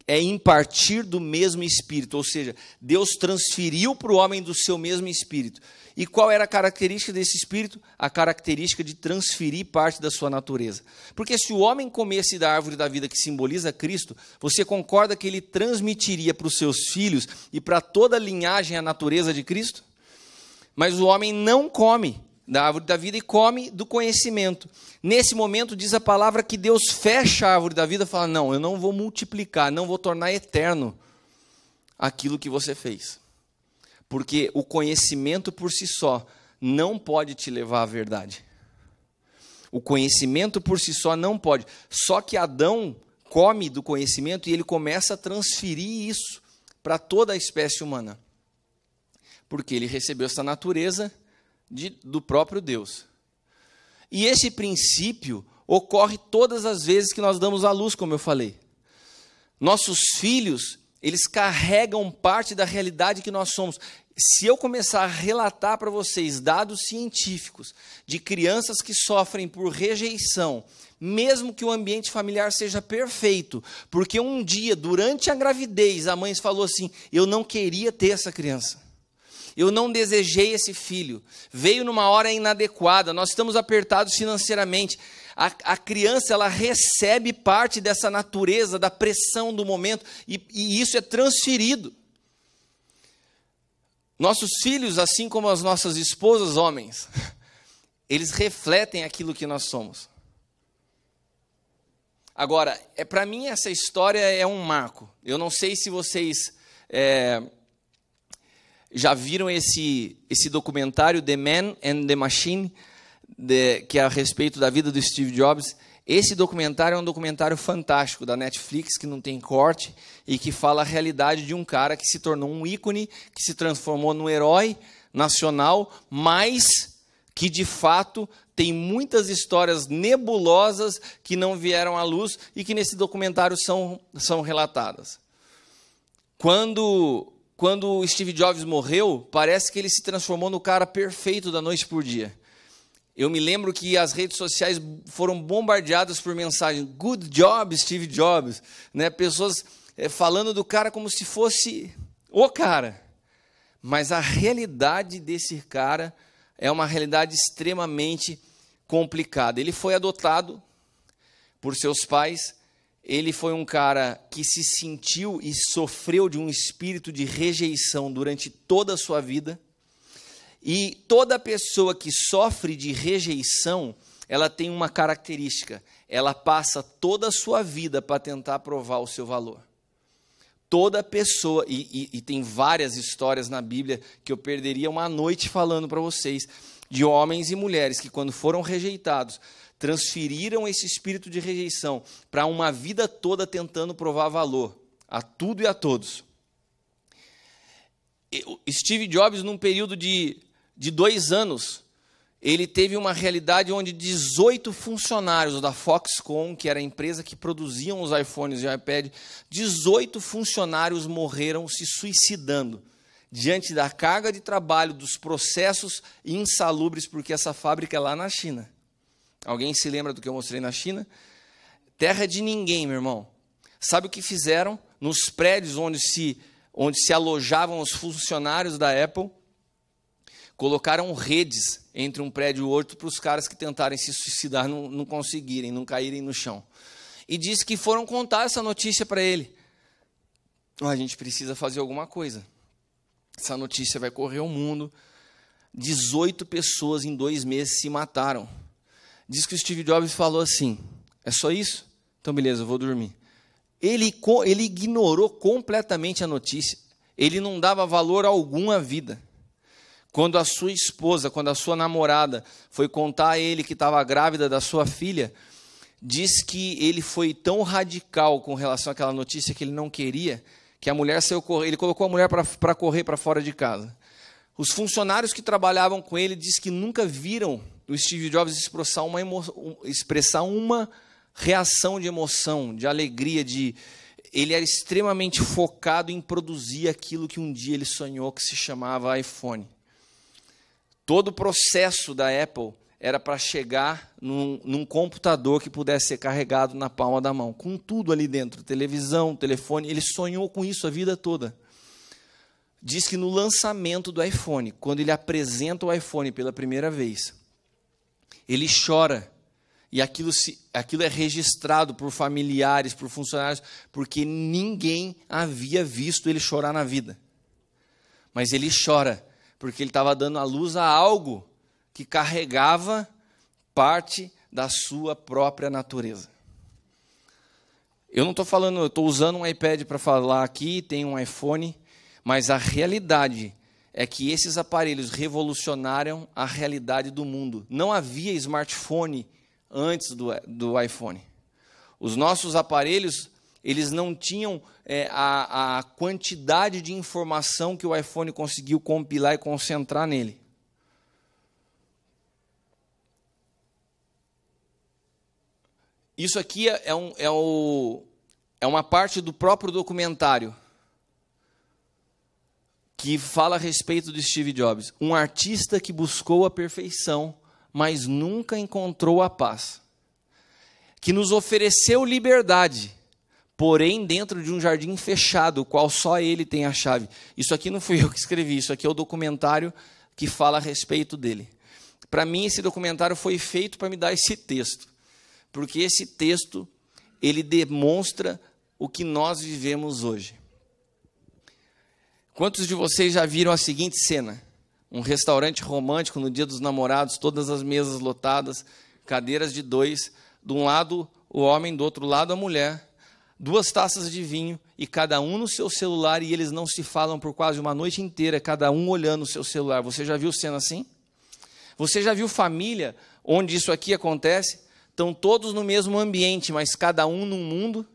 é impartir do mesmo espírito, ou seja, Deus transferiu para o homem do seu mesmo espírito. E qual era a característica desse espírito? A característica de transferir parte da sua natureza. Porque se o homem comesse da árvore da vida que simboliza Cristo, você concorda que ele transmitiria para os seus filhos e para toda a linhagem a natureza de Cristo? Mas o homem não come da árvore da vida e come do conhecimento. Nesse momento diz a palavra que Deus fecha a árvore da vida e fala, não, eu não vou multiplicar, não vou tornar eterno aquilo que você fez. Porque o conhecimento por si só não pode te levar à verdade. O conhecimento por si só não pode. Só que Adão come do conhecimento e ele começa a transferir isso para toda a espécie humana. Porque ele recebeu essa natureza do próprio Deus. E esse princípio ocorre todas as vezes que nós damos à luz, como eu falei. Nossos filhos, eles carregam parte da realidade que nós somos. Se eu começar a relatar para vocês dados científicos de crianças que sofrem por rejeição, mesmo que o ambiente familiar seja perfeito, porque um dia, durante a gravidez, a mãe falou assim, eu não queria ter essa criança. Eu não desejei esse filho. Veio numa hora inadequada, nós estamos apertados financeiramente. A criança, ela recebe parte dessa natureza, da pressão do momento, e isso é transferido. Nossos filhos, assim como as nossas esposas, homens, eles refletem aquilo que nós somos. Agora, para mim essa história é um marco. Eu não sei se vocês já viram esse documentário, The Man and the Machine, que é a respeito da vida do Steve Jobs. Esse documentário é um documentário fantástico da Netflix, que não tem corte, e que fala a realidade de um cara que se tornou um ícone, que se transformou num herói nacional, mas que, de fato, tem muitas histórias nebulosas que não vieram à luz e que nesse documentário são relatadas. Quando o Steve Jobs morreu, parece que ele se transformou no cara perfeito da noite por dia. Eu me lembro que as redes sociais foram bombardeadas por mensagens, good job, Steve Jobs, né? Pessoas falando do cara como se fosse o cara. Mas a realidade desse cara é uma realidade extremamente complicada. Ele foi adotado por seus pais, ele foi um cara que se sentiu e sofreu de um espírito de rejeição durante toda a sua vida. E toda pessoa que sofre de rejeição, ela tem uma característica. Ela passa toda a sua vida para tentar provar o seu valor. Toda pessoa, e tem várias histórias na Bíblia que eu perderia uma noite falando para vocês, de homens e mulheres que quando foram rejeitados, transferiram esse espírito de rejeição para uma vida toda tentando provar valor a tudo e a todos. Steve Jobs, num período de 2 anos, ele teve uma realidade onde 18 funcionários da Foxconn, que era a empresa que produziam os iPhones e iPad, 18 funcionários morreram se suicidando diante da carga de trabalho, dos processos insalubres, porque essa fábrica é lá na China. Alguém se lembra do que eu mostrei na China? Terra de ninguém, meu irmão. Sabe o que fizeram nos prédios onde se alojavam os funcionários da Apple? Colocaram redes entre um prédio e outro para os caras que tentarem se suicidar não conseguirem, não caírem no chão. E disse que foram contar essa notícia para ele. A gente precisa fazer alguma coisa. Essa notícia vai correr o mundo. 18 pessoas em 2 meses se mataram. Diz que o Steve Jobs falou assim, é só isso? Então beleza, eu vou dormir. Ele ignorou completamente a notícia. Ele não dava valor algum à vida. Quando a sua esposa, quando a sua namorada foi contar a ele que estava grávida da sua filha, diz que ele foi tão radical com relação àquela notícia que ele não queria, que a mulher saiu correr, ele colocou a mulher para correr para fora de casa. Os funcionários que trabalhavam com ele diz que nunca viram o Steve Jobs expressar uma reação de emoção, de alegria, ele era extremamente focado em produzir aquilo que um dia ele sonhou, que se chamava iPhone. Todo o processo da Apple era para chegar num computador que pudesse ser carregado na palma da mão, com tudo ali dentro, televisão, telefone. Ele sonhou com isso a vida toda. Diz que no lançamento do iPhone, quando ele apresenta o iPhone pela primeira vez, ele chora. E aquilo é registrado por familiares, por funcionários, porque ninguém havia visto ele chorar na vida. Mas ele chora, porque ele estava dando à luz a algo que carregava parte da sua própria natureza. Eu não estou falando, eu estou usando um iPad para falar aqui, tem um iPhone, mas a realidade é que esses aparelhos revolucionaram a realidade do mundo. Não havia smartphone antes do iPhone. Os nossos aparelhos, eles não tinham a quantidade de informação que o iPhone conseguiu compilar e concentrar nele. Isso aqui é uma parte do próprio documentário que fala a respeito de Steve Jobs. Um artista que buscou a perfeição, mas nunca encontrou a paz. Que nos ofereceu liberdade, porém dentro de um jardim fechado, o qual só ele tem a chave. Isso aqui não fui eu que escrevi, isso aqui é o documentário que fala a respeito dele. Para mim, esse documentário foi feito para me dar esse texto, porque esse texto, ele demonstra o que nós vivemos hoje. Quantos de vocês já viram a seguinte cena? Um restaurante romântico no Dia dos Namorados, todas as mesas lotadas, cadeiras de 2, de um lado o homem, do outro lado a mulher, 2 taças de vinho e cada um no seu celular, e eles não se falam por quase uma noite inteira, cada um olhando o seu celular. Você já viu cena assim? Você já viu família onde isso aqui acontece? Estão todos no mesmo ambiente, mas cada um num mundo.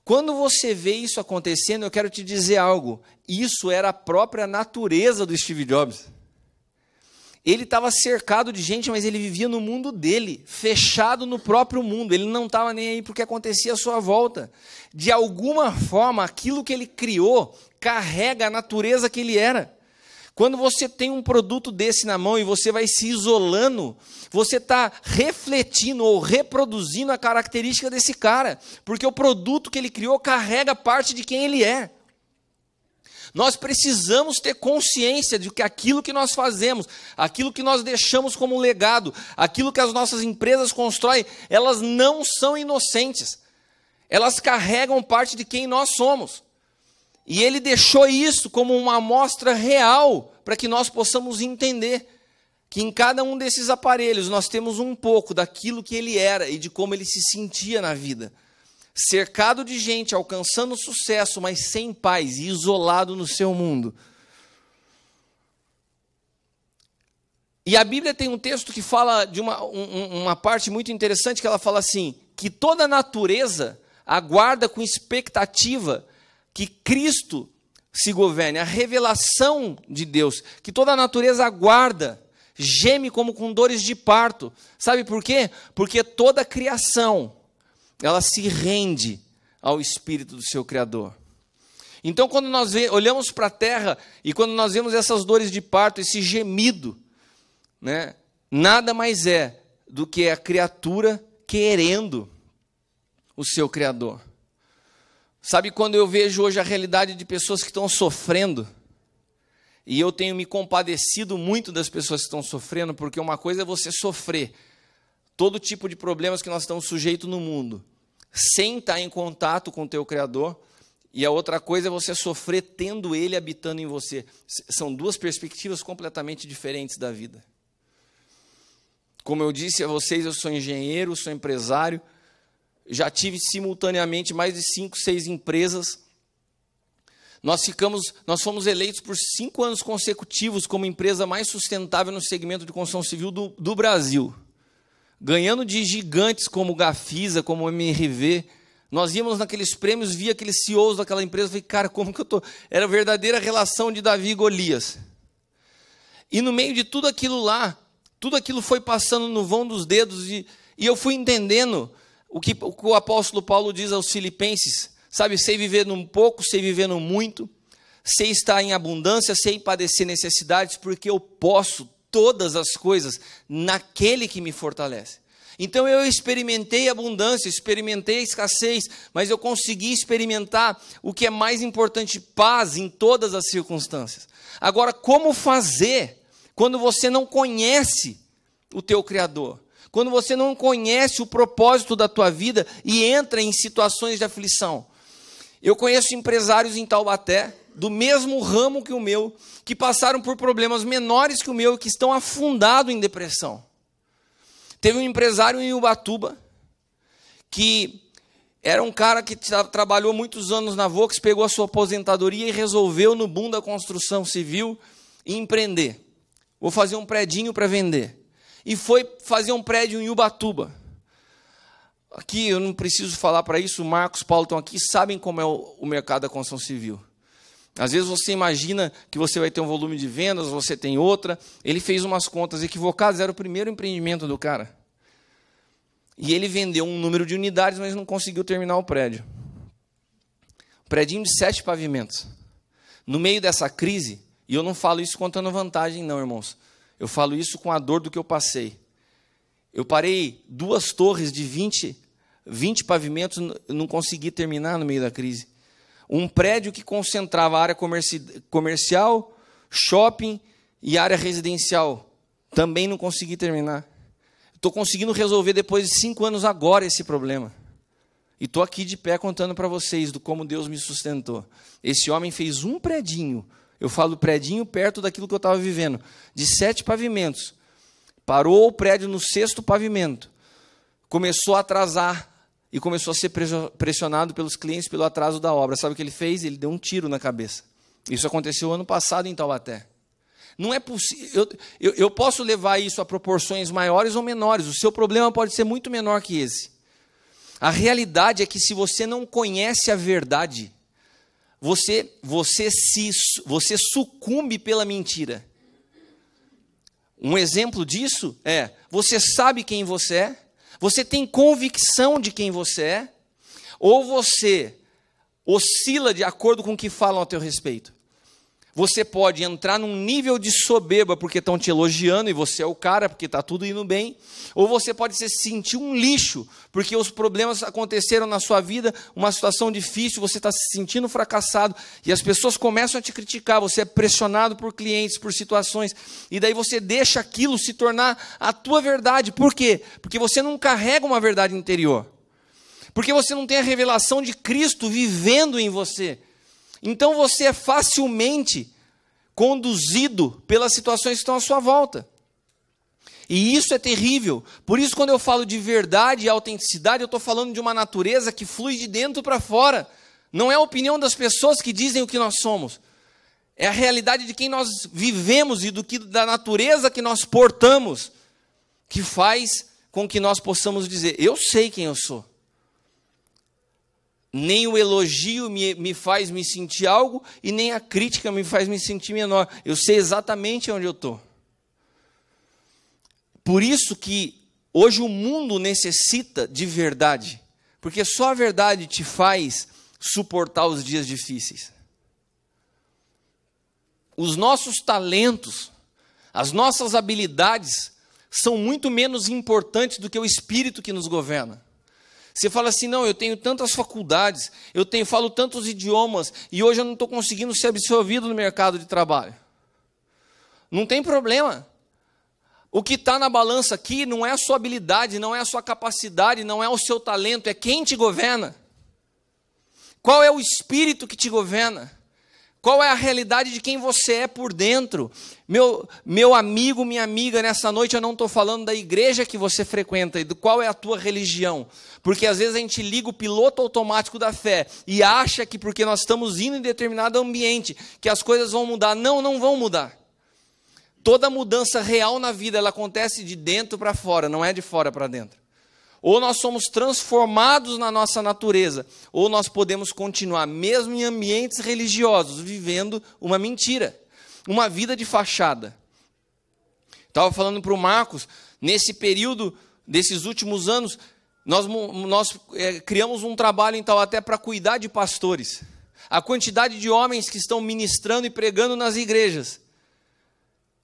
Quando você vê isso acontecendo, eu quero te dizer algo. Isso era a própria natureza do Steve Jobs. Ele estava cercado de gente, mas ele vivia no mundo dele, fechado no próprio mundo. Ele não estava nem aí para o que acontecia à sua volta. De alguma forma, aquilo que ele criou carrega a natureza que ele era. Quando você tem um produto desse na mão e você vai se isolando, você está refletindo ou reproduzindo a característica desse cara, porque o produto que ele criou carrega parte de quem ele é. Nós precisamos ter consciência de que aquilo que nós fazemos, aquilo que nós deixamos como legado, aquilo que as nossas empresas constroem, elas não são inocentes. Elas carregam parte de quem nós somos. E ele deixou isso como uma amostra real para que nós possamos entender que em cada um desses aparelhos nós temos um pouco daquilo que ele era e de como ele se sentia na vida. Cercado de gente, alcançando sucesso, mas sem paz e isolado no seu mundo. E a Bíblia tem um texto que fala de uma parte muito interessante, que ela fala assim, que toda a natureza aguarda com expectativa que Cristo se governe, a revelação de Deus, que toda a natureza aguarda, geme como com dores de parto. Sabe por quê? Porque toda a criação, ela se rende ao Espírito do seu Criador. Então, quando nós olhamos para a terra e quando nós vemos essas dores de parto, esse gemido, né, nada mais é do que a criatura querendo o seu Criador. Sabe, quando eu vejo hoje a realidade de pessoas que estão sofrendo, e eu tenho me compadecido muito das pessoas que estão sofrendo, porque uma coisa é você sofrer todo tipo de problemas que nós estamos sujeitos no mundo, sem estar em contato com o teu Criador, e a outra coisa é você sofrer tendo Ele habitando em você. São 2 perspectivas completamente diferentes da vida. Como eu disse a vocês, eu sou engenheiro, sou empresário, já tive simultaneamente mais de 5, 6 empresas. Nós fomos eleitos por 5 anos consecutivos como empresa mais sustentável no segmento de construção civil do Brasil. Ganhando de gigantes como Gafisa, como MRV. Nós íamos naqueles prêmios, via aqueles CEOs daquela empresa, falei, cara, como que eu estou? Era a verdadeira relação de Davi e Golias. E no meio de tudo aquilo lá, tudo aquilo foi passando no vão dos dedos, e eu fui entendendo o que o apóstolo Paulo diz aos Filipenses, sabe, sei viver num pouco, sei viver num muito, sei estar em abundância, sei padecer necessidades, porque eu posso todas as coisas naquele que me fortalece. Então eu experimentei abundância, experimentei escassez, mas eu consegui experimentar o que é mais importante, paz em todas as circunstâncias. Agora, como fazer quando você não conhece o teu Criador? Quando você não conhece o propósito da tua vida e entra em situações de aflição. Eu conheço empresários em Taubaté, do mesmo ramo que o meu, que passaram por problemas menores que o meu e que estão afundados em depressão. Teve um empresário em Ubatuba, que era um cara que trabalhou muitos anos na Vox, pegou a sua aposentadoria e resolveu, no boom da construção civil, empreender. Vou fazer um predinho para vender. E foi fazer um prédio em Ubatuba. Aqui eu não preciso falar para isso, o Marcos, o Paulo estão aqui, sabem como é o mercado da construção civil. Às vezes você imagina que você vai ter um volume de vendas, você tem outra. Ele fez umas contas equivocadas, era o primeiro empreendimento do cara. E ele vendeu um número de unidades, mas não conseguiu terminar o prédio. Um predinho de 7 pavimentos. No meio dessa crise, e eu não falo isso contando vantagem não, irmãos. Eu falo isso com a dor do que eu passei. Eu parei 2 torres de 20 pavimentos, não consegui terminar no meio da crise. Um prédio que concentrava área comercial, shopping e área residencial. Também não consegui terminar. Estou conseguindo resolver depois de 5 anos agora esse problema. E estou aqui de pé contando para vocês do como Deus me sustentou. Esse homem fez um predinho, eu falo predinho perto daquilo que eu estava vivendo, de 7 pavimentos. Parou o prédio no 6º pavimento. Começou a atrasar e começou a ser pressionado pelos clientes pelo atraso da obra. Sabe o que ele fez? Ele deu um tiro na cabeça. Isso aconteceu ano passado em Taubaté. Não é possível. Eu posso levar isso a proporções maiores ou menores. O seu problema pode ser muito menor que esse. A realidade é que se você não conhece a verdade, você sucumbe pela mentira. Um exemplo disso é, você sabe quem você é, você tem convicção de quem você é, ou você oscila de acordo com o que falam a teu respeito. Você pode entrar num nível de soberba porque estão te elogiando e você é o cara porque está tudo indo bem, ou você pode se sentir um lixo porque os problemas aconteceram na sua vida, uma situação difícil, você está se sentindo fracassado e as pessoas começam a te criticar, você é pressionado por clientes, por situações, e daí você deixa aquilo se tornar a tua verdade. Por quê? Porque você não carrega uma verdade interior, porque você não tem a revelação de Cristo vivendo em você. Então você é facilmente conduzido pelas situações que estão à sua volta. E isso é terrível. Por isso, quando eu falo de verdade e autenticidade, eu estou falando de uma natureza que flui de dentro para fora. Não é a opinião das pessoas que dizem o que nós somos. É a realidade de quem nós vivemos e da natureza que nós portamos, que faz com que nós possamos dizer, eu sei quem eu sou. Nem o elogio me faz me sentir algo e nem a crítica me faz me sentir menor. Eu sei exatamente onde eu estou. Por isso que hoje o mundo necessita de verdade. Porque só a verdade te faz suportar os dias difíceis. Os nossos talentos, as nossas habilidades são muito menos importantes do que o Espírito que nos governa. Você fala assim, não, eu tenho tantas faculdades, falo tantos idiomas, e hoje eu não estou conseguindo ser absorvido no mercado de trabalho. Não tem problema. O que está na balança aqui não é a sua habilidade, não é a sua capacidade, não é o seu talento, é quem te governa. Qual é o Espírito que te governa? Qual é a realidade de quem você é por dentro? Meu amigo, minha amiga, nessa noite eu não estou falando da igreja que você frequenta e do qual é a tua religião. Porque às vezes a gente liga o piloto automático da fé e acha que porque nós estamos indo em determinado ambiente, que as coisas vão mudar. Não, não vão mudar. Toda mudança real na vida, ela acontece de dentro para fora, não é de fora para dentro. Ou nós somos transformados na nossa natureza, ou nós podemos continuar, mesmo em ambientes religiosos, vivendo uma mentira, uma vida de fachada. Estava falando para o Marcos, nesse período desses últimos anos, nós criamos um trabalho em Taubaté para cuidar de pastores. A quantidade de homens que estão ministrando e pregando nas igrejas.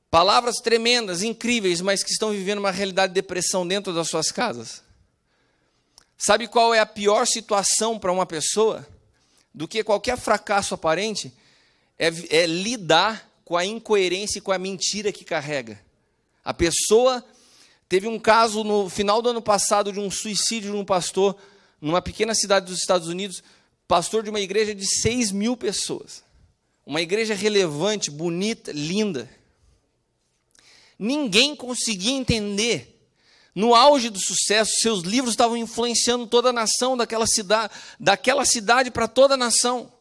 Palavras tremendas, incríveis, mas que estão vivendo uma realidade de depressão dentro das suas casas. Sabe qual é a pior situação para uma pessoa? Do que qualquer fracasso aparente? É lidar com a incoerência e com a mentira que carrega. A pessoa teve um caso no final do ano passado de um suicídio de um pastor, numa pequena cidade dos Estados Unidos, pastor de uma igreja de 6.000 pessoas. Uma igreja relevante, bonita, linda. Ninguém conseguia entender. No auge do sucesso, seus livros estavam influenciando toda a nação daquela cidade para toda a nação.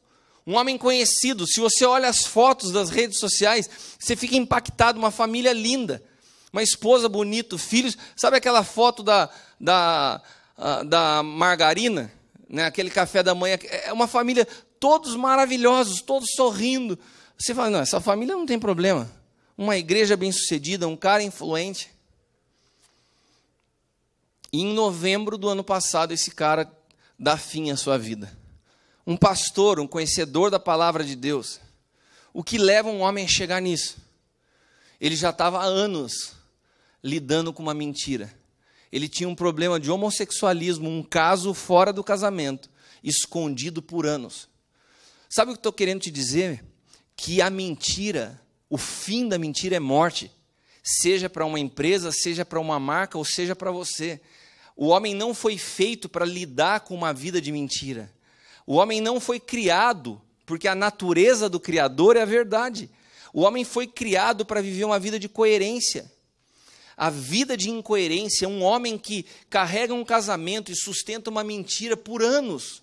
Um homem conhecido, se você olha as fotos das redes sociais, você fica impactado, uma família linda, uma esposa bonita, filhos. Sabe aquela foto da margarina, né? Aquele café da manhã, é uma família, todos maravilhosos, todos sorrindo. Você fala, não, essa família não tem problema. Uma igreja bem-sucedida, um cara influente. E em novembro do ano passado, esse cara dá fim à sua vida. Um pastor, um conhecedor da palavra de Deus. O que leva um homem a chegar nisso? Ele já estava há anos lidando com uma mentira. Ele tinha um problema de homossexualismo, um caso fora do casamento, escondido por anos. Sabe o que estou querendo te dizer? Que a mentira, o fim da mentira é morte. Seja para uma empresa, seja para uma marca, ou seja para você. O homem não foi feito para lidar com uma vida de mentira. O homem não foi criado, porque a natureza do Criador é a verdade. O homem foi criado para viver uma vida de coerência. A vida de incoerência é um homem que carrega um casamento e sustenta uma mentira por anos.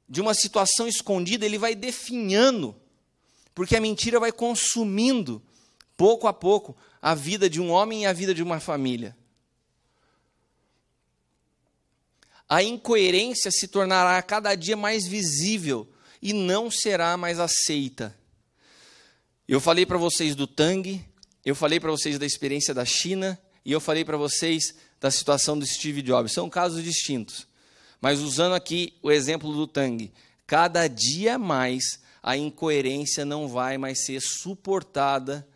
De uma situação escondida, ele vai definhando, porque a mentira vai consumindo, pouco a pouco, a vida de um homem e a vida de uma família. A incoerência se tornará cada dia mais visível e não será mais aceita. Eu falei para vocês do Tang, eu falei para vocês da experiência da China e eu falei para vocês da situação do Steve Jobs. São casos distintos, mas usando aqui o exemplo do Tang, cada dia mais a incoerência não vai mais ser suportada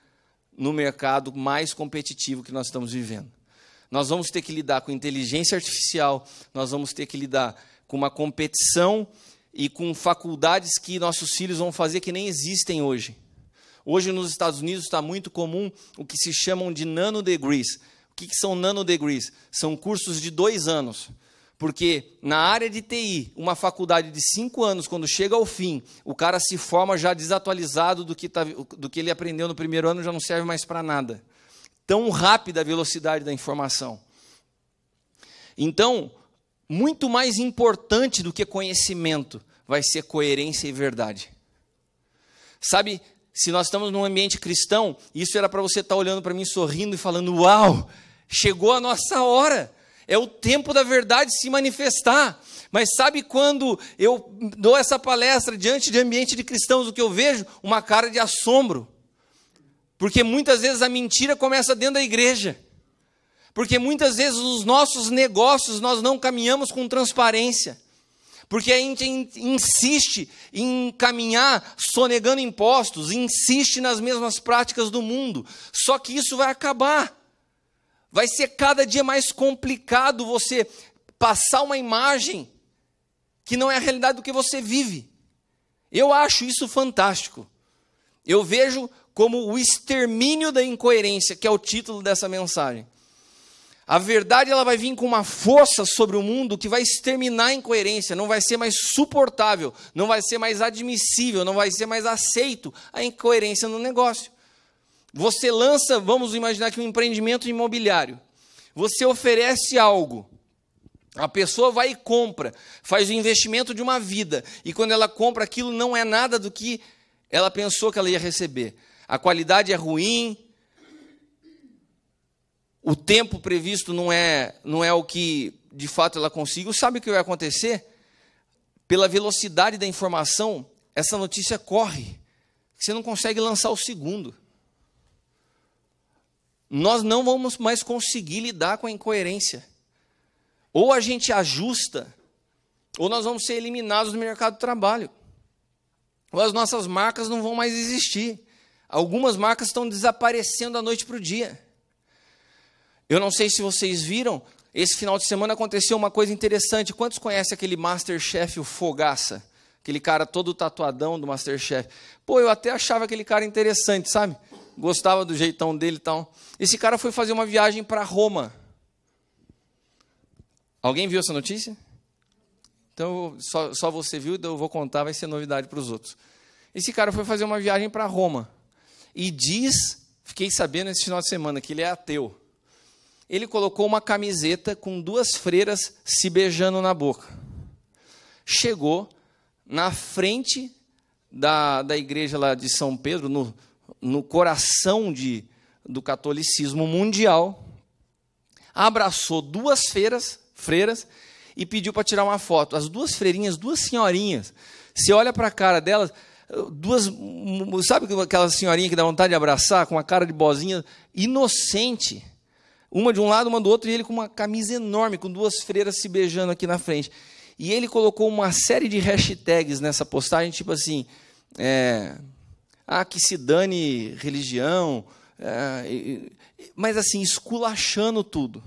no mercado mais competitivo que nós estamos vivendo. Nós vamos ter que lidar com inteligência artificial, nós vamos ter que lidar com uma competição e com faculdades que nossos filhos vão fazer que nem existem hoje. Hoje nos Estados Unidos está muito comum o que se chamam de nanodegrees. O que são nanodegrees? São cursos de 2 anos. Porque na área de TI, uma faculdade de 5 anos, quando chega ao fim, o cara se forma já desatualizado do que ele aprendeu no primeiro ano, já não serve mais para nada. Tão rápida a velocidade da informação. Então, muito mais importante do que conhecimento vai ser coerência e verdade. Sabe, se nós estamos num ambiente cristão, isso era para você estar olhando para mim, sorrindo e falando, uau, chegou a nossa hora. É o tempo da verdade se manifestar. Mas sabe quando eu dou essa palestra diante de ambiente de cristãos, o que eu vejo? Uma cara de assombro. Porque muitas vezes a mentira começa dentro da igreja. Porque muitas vezes os nossos negócios nós não caminhamos com transparência. Porque a gente insiste em caminhar sonegando impostos, insiste nas mesmas práticas do mundo. Só que isso vai acabar. Vai ser cada dia mais complicado você passar uma imagem que não é a realidade do que você vive. Eu acho isso fantástico. Eu vejo como o extermínio da incoerência, que é o título dessa mensagem. A verdade ela vai vir com uma força sobre o mundo que vai exterminar a incoerência, não vai ser mais suportável, não vai ser mais admissível, não vai ser mais aceito a incoerência no negócio. Você lança, vamos imaginar que um empreendimento imobiliário. Você oferece algo, a pessoa vai e compra, faz o investimento de uma vida, e quando ela compra aquilo não é nada do que ela pensou que ela ia receber. A qualidade é ruim, o tempo previsto não é o que de fato ela conseguiu. Sabe o que vai acontecer? Pela velocidade da informação, essa notícia corre. Você não consegue lançar o segundo. Nós não vamos mais conseguir lidar com a incoerência. Ou a gente ajusta, ou nós vamos ser eliminados do mercado de trabalho. Ou as nossas marcas não vão mais existir. Algumas marcas estão desaparecendo da noite para o dia. Eu não sei se vocês viram, esse final de semana aconteceu uma coisa interessante. Quantos conhecem aquele Masterchef, o Fogaça? Aquele cara todo tatuadão do Masterchef. Pô, eu até achava aquele cara interessante, sabe? Gostava do jeitão dele e tal. Esse cara foi fazer uma viagem para Roma. Alguém viu essa notícia? Então, só você viu, eu vou contar, vai ser novidade para os outros. Esse cara foi fazer uma viagem para Roma. E fiquei sabendo esse final de semana, que ele é ateu. Ele colocou uma camiseta com 2 freiras se beijando na boca. Chegou na frente da igreja lá de São Pedro, no coração do catolicismo mundial, abraçou 2 freiras e pediu para tirar uma foto. As 2 freirinhas, 2 senhorinhas, você olha para a cara delas, sabe aquela senhorinha que dá vontade de abraçar, com uma cara de bozinha, inocente, Uma de um lado, uma do outro, e ele com uma camisa enorme, com duas freiras se beijando aqui na frente. E ele colocou uma série de hashtags nessa postagem, tipo assim, que se dane religião, mas assim, esculachando tudo.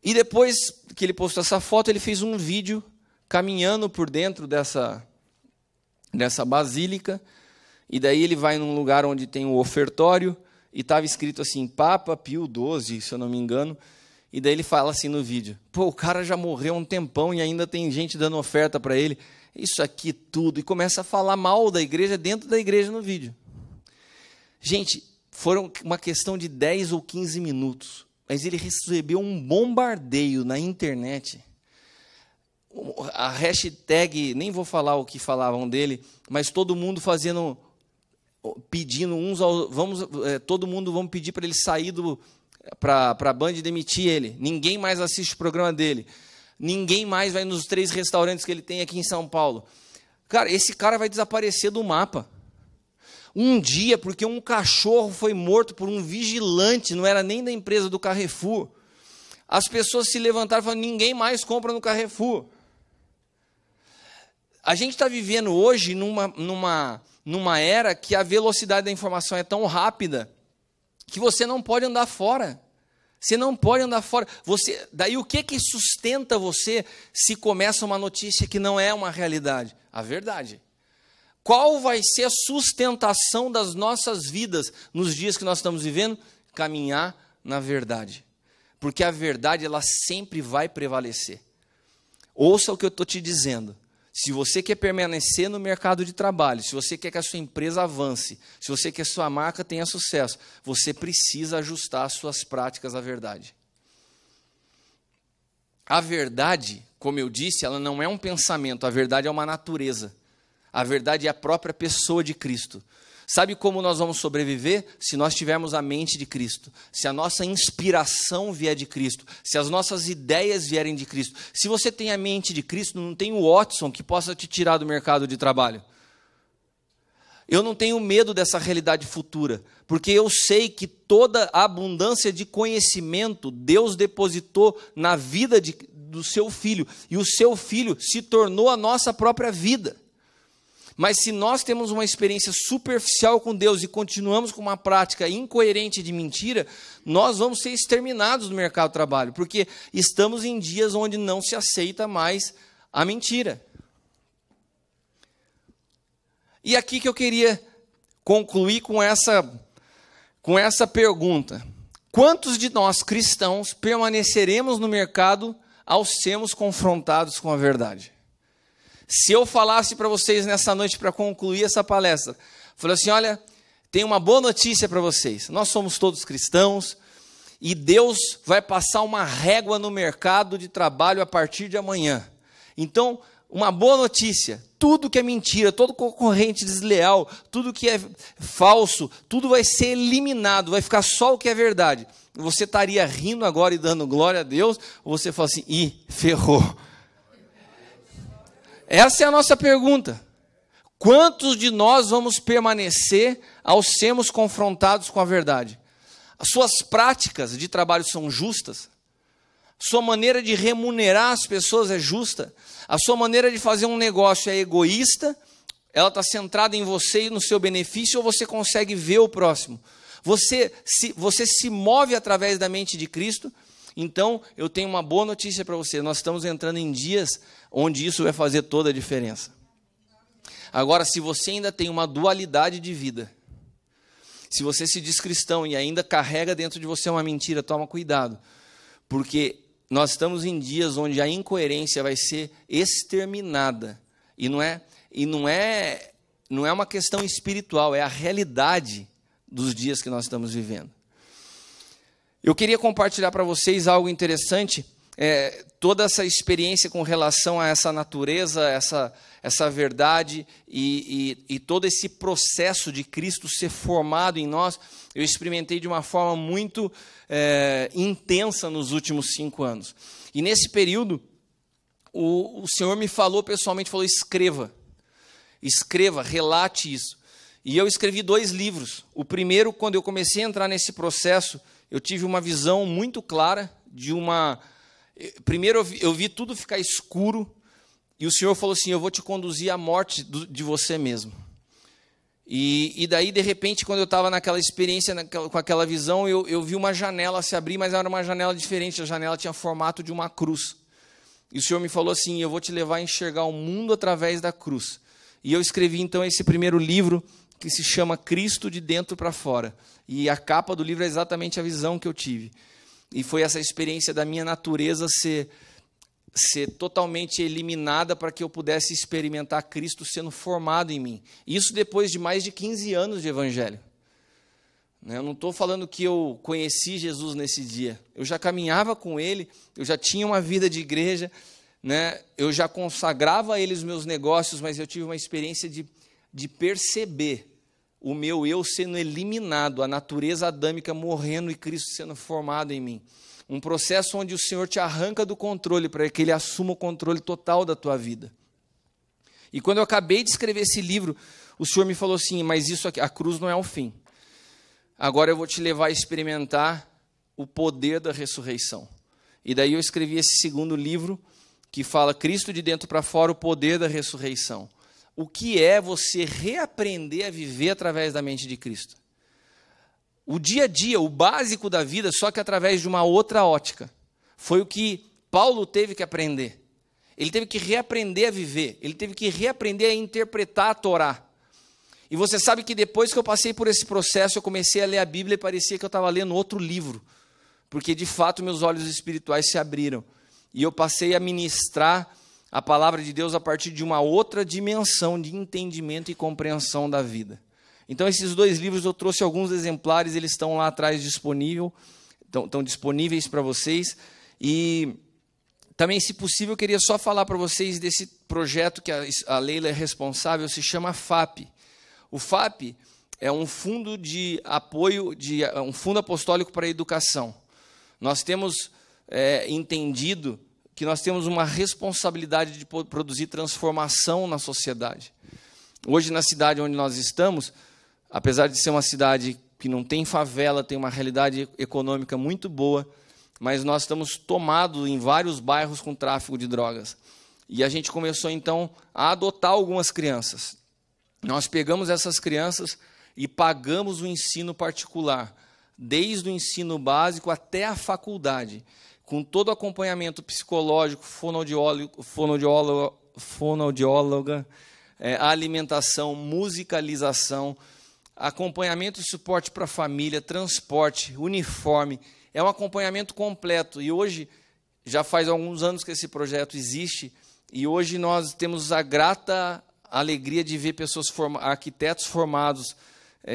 E depois que ele postou essa foto, ele fez um vídeo caminhando por dentro dessa basílica, e daí ele vai num lugar onde tem o ofertório, e estava escrito assim, Papa Pio XII, se eu não me engano, e daí ele fala assim no vídeo, pô, o cara já morreu há um tempão e ainda tem gente dando oferta para ele, isso aqui tudo, e começa a falar mal da igreja dentro da igreja no vídeo. Gente, foram uma questão de 10 ou 15 minutos, mas ele recebeu um bombardeio na internet. A hashtag, nem vou falar o que falavam dele, mas todo mundo pedindo todo mundo vamos pedir para ele sair para a Band e demitir ele. Ninguém mais assiste o programa dele. Ninguém mais vai nos 3 restaurantes que ele tem aqui em São Paulo. Cara, esse cara vai desaparecer do mapa. Um dia, porque um cachorro foi morto por um vigilante, não era nem da empresa do Carrefour, as pessoas se levantaram e falaram, ninguém mais compra no Carrefour. A gente está vivendo hoje numa era que a velocidade da informação é tão rápida que você não pode andar fora. Você não pode andar fora. Daí o que sustenta você se começa uma notícia que não é uma realidade? A verdade. Qual vai ser a sustentação das nossas vidas nos dias que nós estamos vivendo? Caminhar na verdade. Porque a verdade, ela sempre vai prevalecer. Ouça o que eu estou te dizendo. Se você quer permanecer no mercado de trabalho, se você quer que a sua empresa avance, se você quer que a sua marca tenha sucesso, você precisa ajustar as suas práticas à verdade. A verdade, como eu disse, ela não é um pensamento, a verdade é uma natureza. A verdade é a própria pessoa de Cristo. Sabe como nós vamos sobreviver? Se nós tivermos a mente de Cristo, se a nossa inspiração vier de Cristo, se as nossas ideias vierem de Cristo. Se você tem a mente de Cristo, não tem o Watson que possa te tirar do mercado de trabalho. Eu não tenho medo dessa realidade futura, porque eu sei que toda a abundância de conhecimento Deus depositou na vida do seu filho, e o seu filho se tornou a nossa própria vida. Mas se nós temos uma experiência superficial com Deus e continuamos com uma prática incoerente de mentira, nós vamos ser exterminados do mercado de trabalho, porque estamos em dias onde não se aceita mais a mentira. E aqui que eu queria concluir com essa pergunta. Quantos de nós cristãos permaneceremos no mercado ao sermos confrontados com a verdade? Se eu falasse para vocês nessa noite, para concluir essa palestra, falei assim, olha, tem uma boa notícia para vocês. Nós somos todos cristãos e Deus vai passar uma régua no mercado de trabalho a partir de amanhã. Então, uma boa notícia, tudo que é mentira, todo concorrente desleal, tudo que é falso, tudo vai ser eliminado, vai ficar só o que é verdade. Você estaria rindo agora e dando glória a Deus, ou você fala assim, ferrou. Essa é a nossa pergunta. Quantos de nós vamos permanecer ao sermos confrontados com a verdade? As suas práticas de trabalho são justas? Sua maneira de remunerar as pessoas é justa? A sua maneira de fazer um negócio é egoísta? Ela está centrada em você e no seu benefício, ou você consegue ver o próximo? Você se move através da mente de Cristo? Então, eu tenho uma boa notícia para você. Nós estamos entrando em dias onde isso vai fazer toda a diferença. Agora, se você ainda tem uma dualidade de vida, se você se diz cristão e ainda carrega dentro de você uma mentira, toma cuidado. Porque nós estamos em dias onde a incoerência vai ser exterminada. E não é uma questão espiritual, é a realidade dos dias que nós estamos vivendo. Eu queria compartilhar para vocês algo interessante, toda essa experiência com relação a essa natureza, essa verdade e todo esse processo de Cristo ser formado em nós, eu experimentei de uma forma muito intensa nos últimos 5 anos. E nesse período, o Senhor me falou pessoalmente, escreva, relate isso. E eu escrevi 2 livros. O primeiro, quando eu comecei a entrar nesse processo, eu tive uma visão muito clara de uma... Primeiro eu vi tudo ficar escuro, e o Senhor falou assim, eu vou te conduzir à morte de você mesmo. E daí, de repente, quando eu estava naquela experiência, com aquela visão, eu vi uma janela se abrir, mas era uma janela diferente, a janela tinha formato de uma cruz. E o Senhor me falou assim, eu vou te levar a enxergar o mundo através da cruz. E eu escrevi, então, esse primeiro livro, que se chama Cristo de Dentro para Fora. E a capa do livro é exatamente a visão que eu tive. E foi essa experiência da minha natureza ser totalmente eliminada para que eu pudesse experimentar Cristo sendo formado em mim. Isso depois de mais de 15 anos de evangelho. Eu não estou falando que eu conheci Jesus nesse dia. Eu já caminhava com Ele, eu já tinha uma vida de igreja, eu já consagrava a Ele os meus negócios, mas eu tive uma experiência de perceber o meu eu sendo eliminado, a natureza adâmica morrendo e Cristo sendo formado em mim. Um processo onde o Senhor te arranca do controle para que Ele assuma o controle total da tua vida. E quando eu acabei de escrever esse livro, o Senhor me falou assim, mas isso aqui, a cruz não é o fim. Agora eu vou te levar a experimentar o poder da ressurreição. E daí eu escrevi esse segundo livro, que fala Cristo de Dentro para Fora, o poder da ressurreição. O que é você reaprender a viver através da mente de Cristo? O dia a dia, o básico da vida, só que através de uma outra ótica. Foi o que Paulo teve que aprender. Ele teve que reaprender a viver. Ele teve que reaprender a interpretar a Torá. E você sabe que depois que eu passei por esse processo, eu comecei a ler a Bíblia e parecia que eu estava lendo outro livro. Porque, de fato, meus olhos espirituais se abriram. E eu passei a ministrar a palavra de Deus a partir de uma outra dimensão de entendimento e compreensão da vida. Então, esses 2 livros eu trouxe alguns exemplares, eles estão lá atrás estão disponíveis para vocês. E também, se possível, eu queria só falar para vocês desse projeto que a Leila é responsável, se chama FAP. O FAP é um fundo de apoio, um fundo apostólico para a educação. Nós temos entendido que nós temos uma responsabilidade de produzir transformação na sociedade. Hoje, na cidade onde nós estamos, apesar de ser uma cidade que não tem favela, tem uma realidade econômica muito boa, mas nós estamos tomados em vários bairros com tráfico de drogas. E a gente começou, então, a adotar algumas crianças. Nós pegamos essas crianças e pagamos o ensino particular, desde o ensino básico até a faculdade, com todo o acompanhamento psicológico, fonoaudióloga, alimentação, musicalização, acompanhamento e suporte para a família, transporte, uniforme. É um acompanhamento completo. E hoje, já faz alguns anos que esse projeto existe, e hoje nós temos a grata alegria de ver arquitetos formados,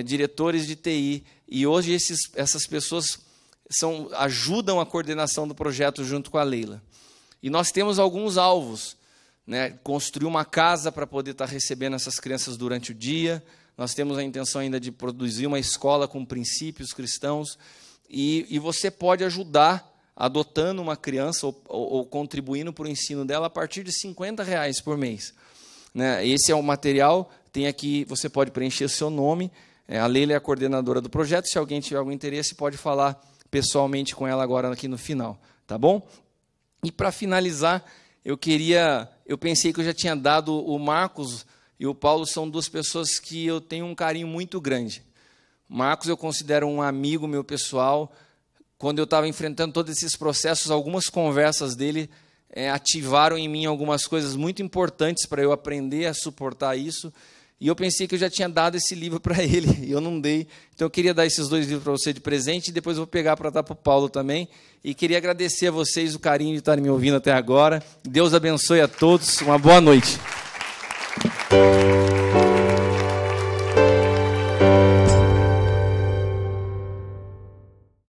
diretores de TI, e hoje essas pessoas ajudam a coordenação do projeto junto com a Leila. E nós temos alguns alvos, construir uma casa para poder estar recebendo essas crianças durante o dia. Nós temos a intenção ainda de produzir uma escola com princípios cristãos, e você pode ajudar adotando uma criança ou contribuindo para o ensino dela a partir de R$50 por mês. Esse é o material, tem aqui, você pode preencher o seu nome, a Leila é a coordenadora do projeto, se alguém tiver algum interesse pode falar pessoalmente com ela agora aqui no final, tá bom? E para finalizar, eu pensei que eu já tinha dado, o Marcos e o Paulo são 2 pessoas que eu tenho um carinho muito grande. Marcos eu considero um amigo meu pessoal. Quando eu estava enfrentando todos esses processos, algumas conversas dele ativaram em mim algumas coisas muito importantes para eu aprender a suportar isso. E eu pensei que eu já tinha dado esse livro para ele, e eu não dei. Então eu queria dar esses 2 livros para você de presente, e depois eu vou pegar para dar para o Paulo também. E queria agradecer a vocês o carinho de estarem me ouvindo até agora. Deus abençoe a todos. Uma boa noite.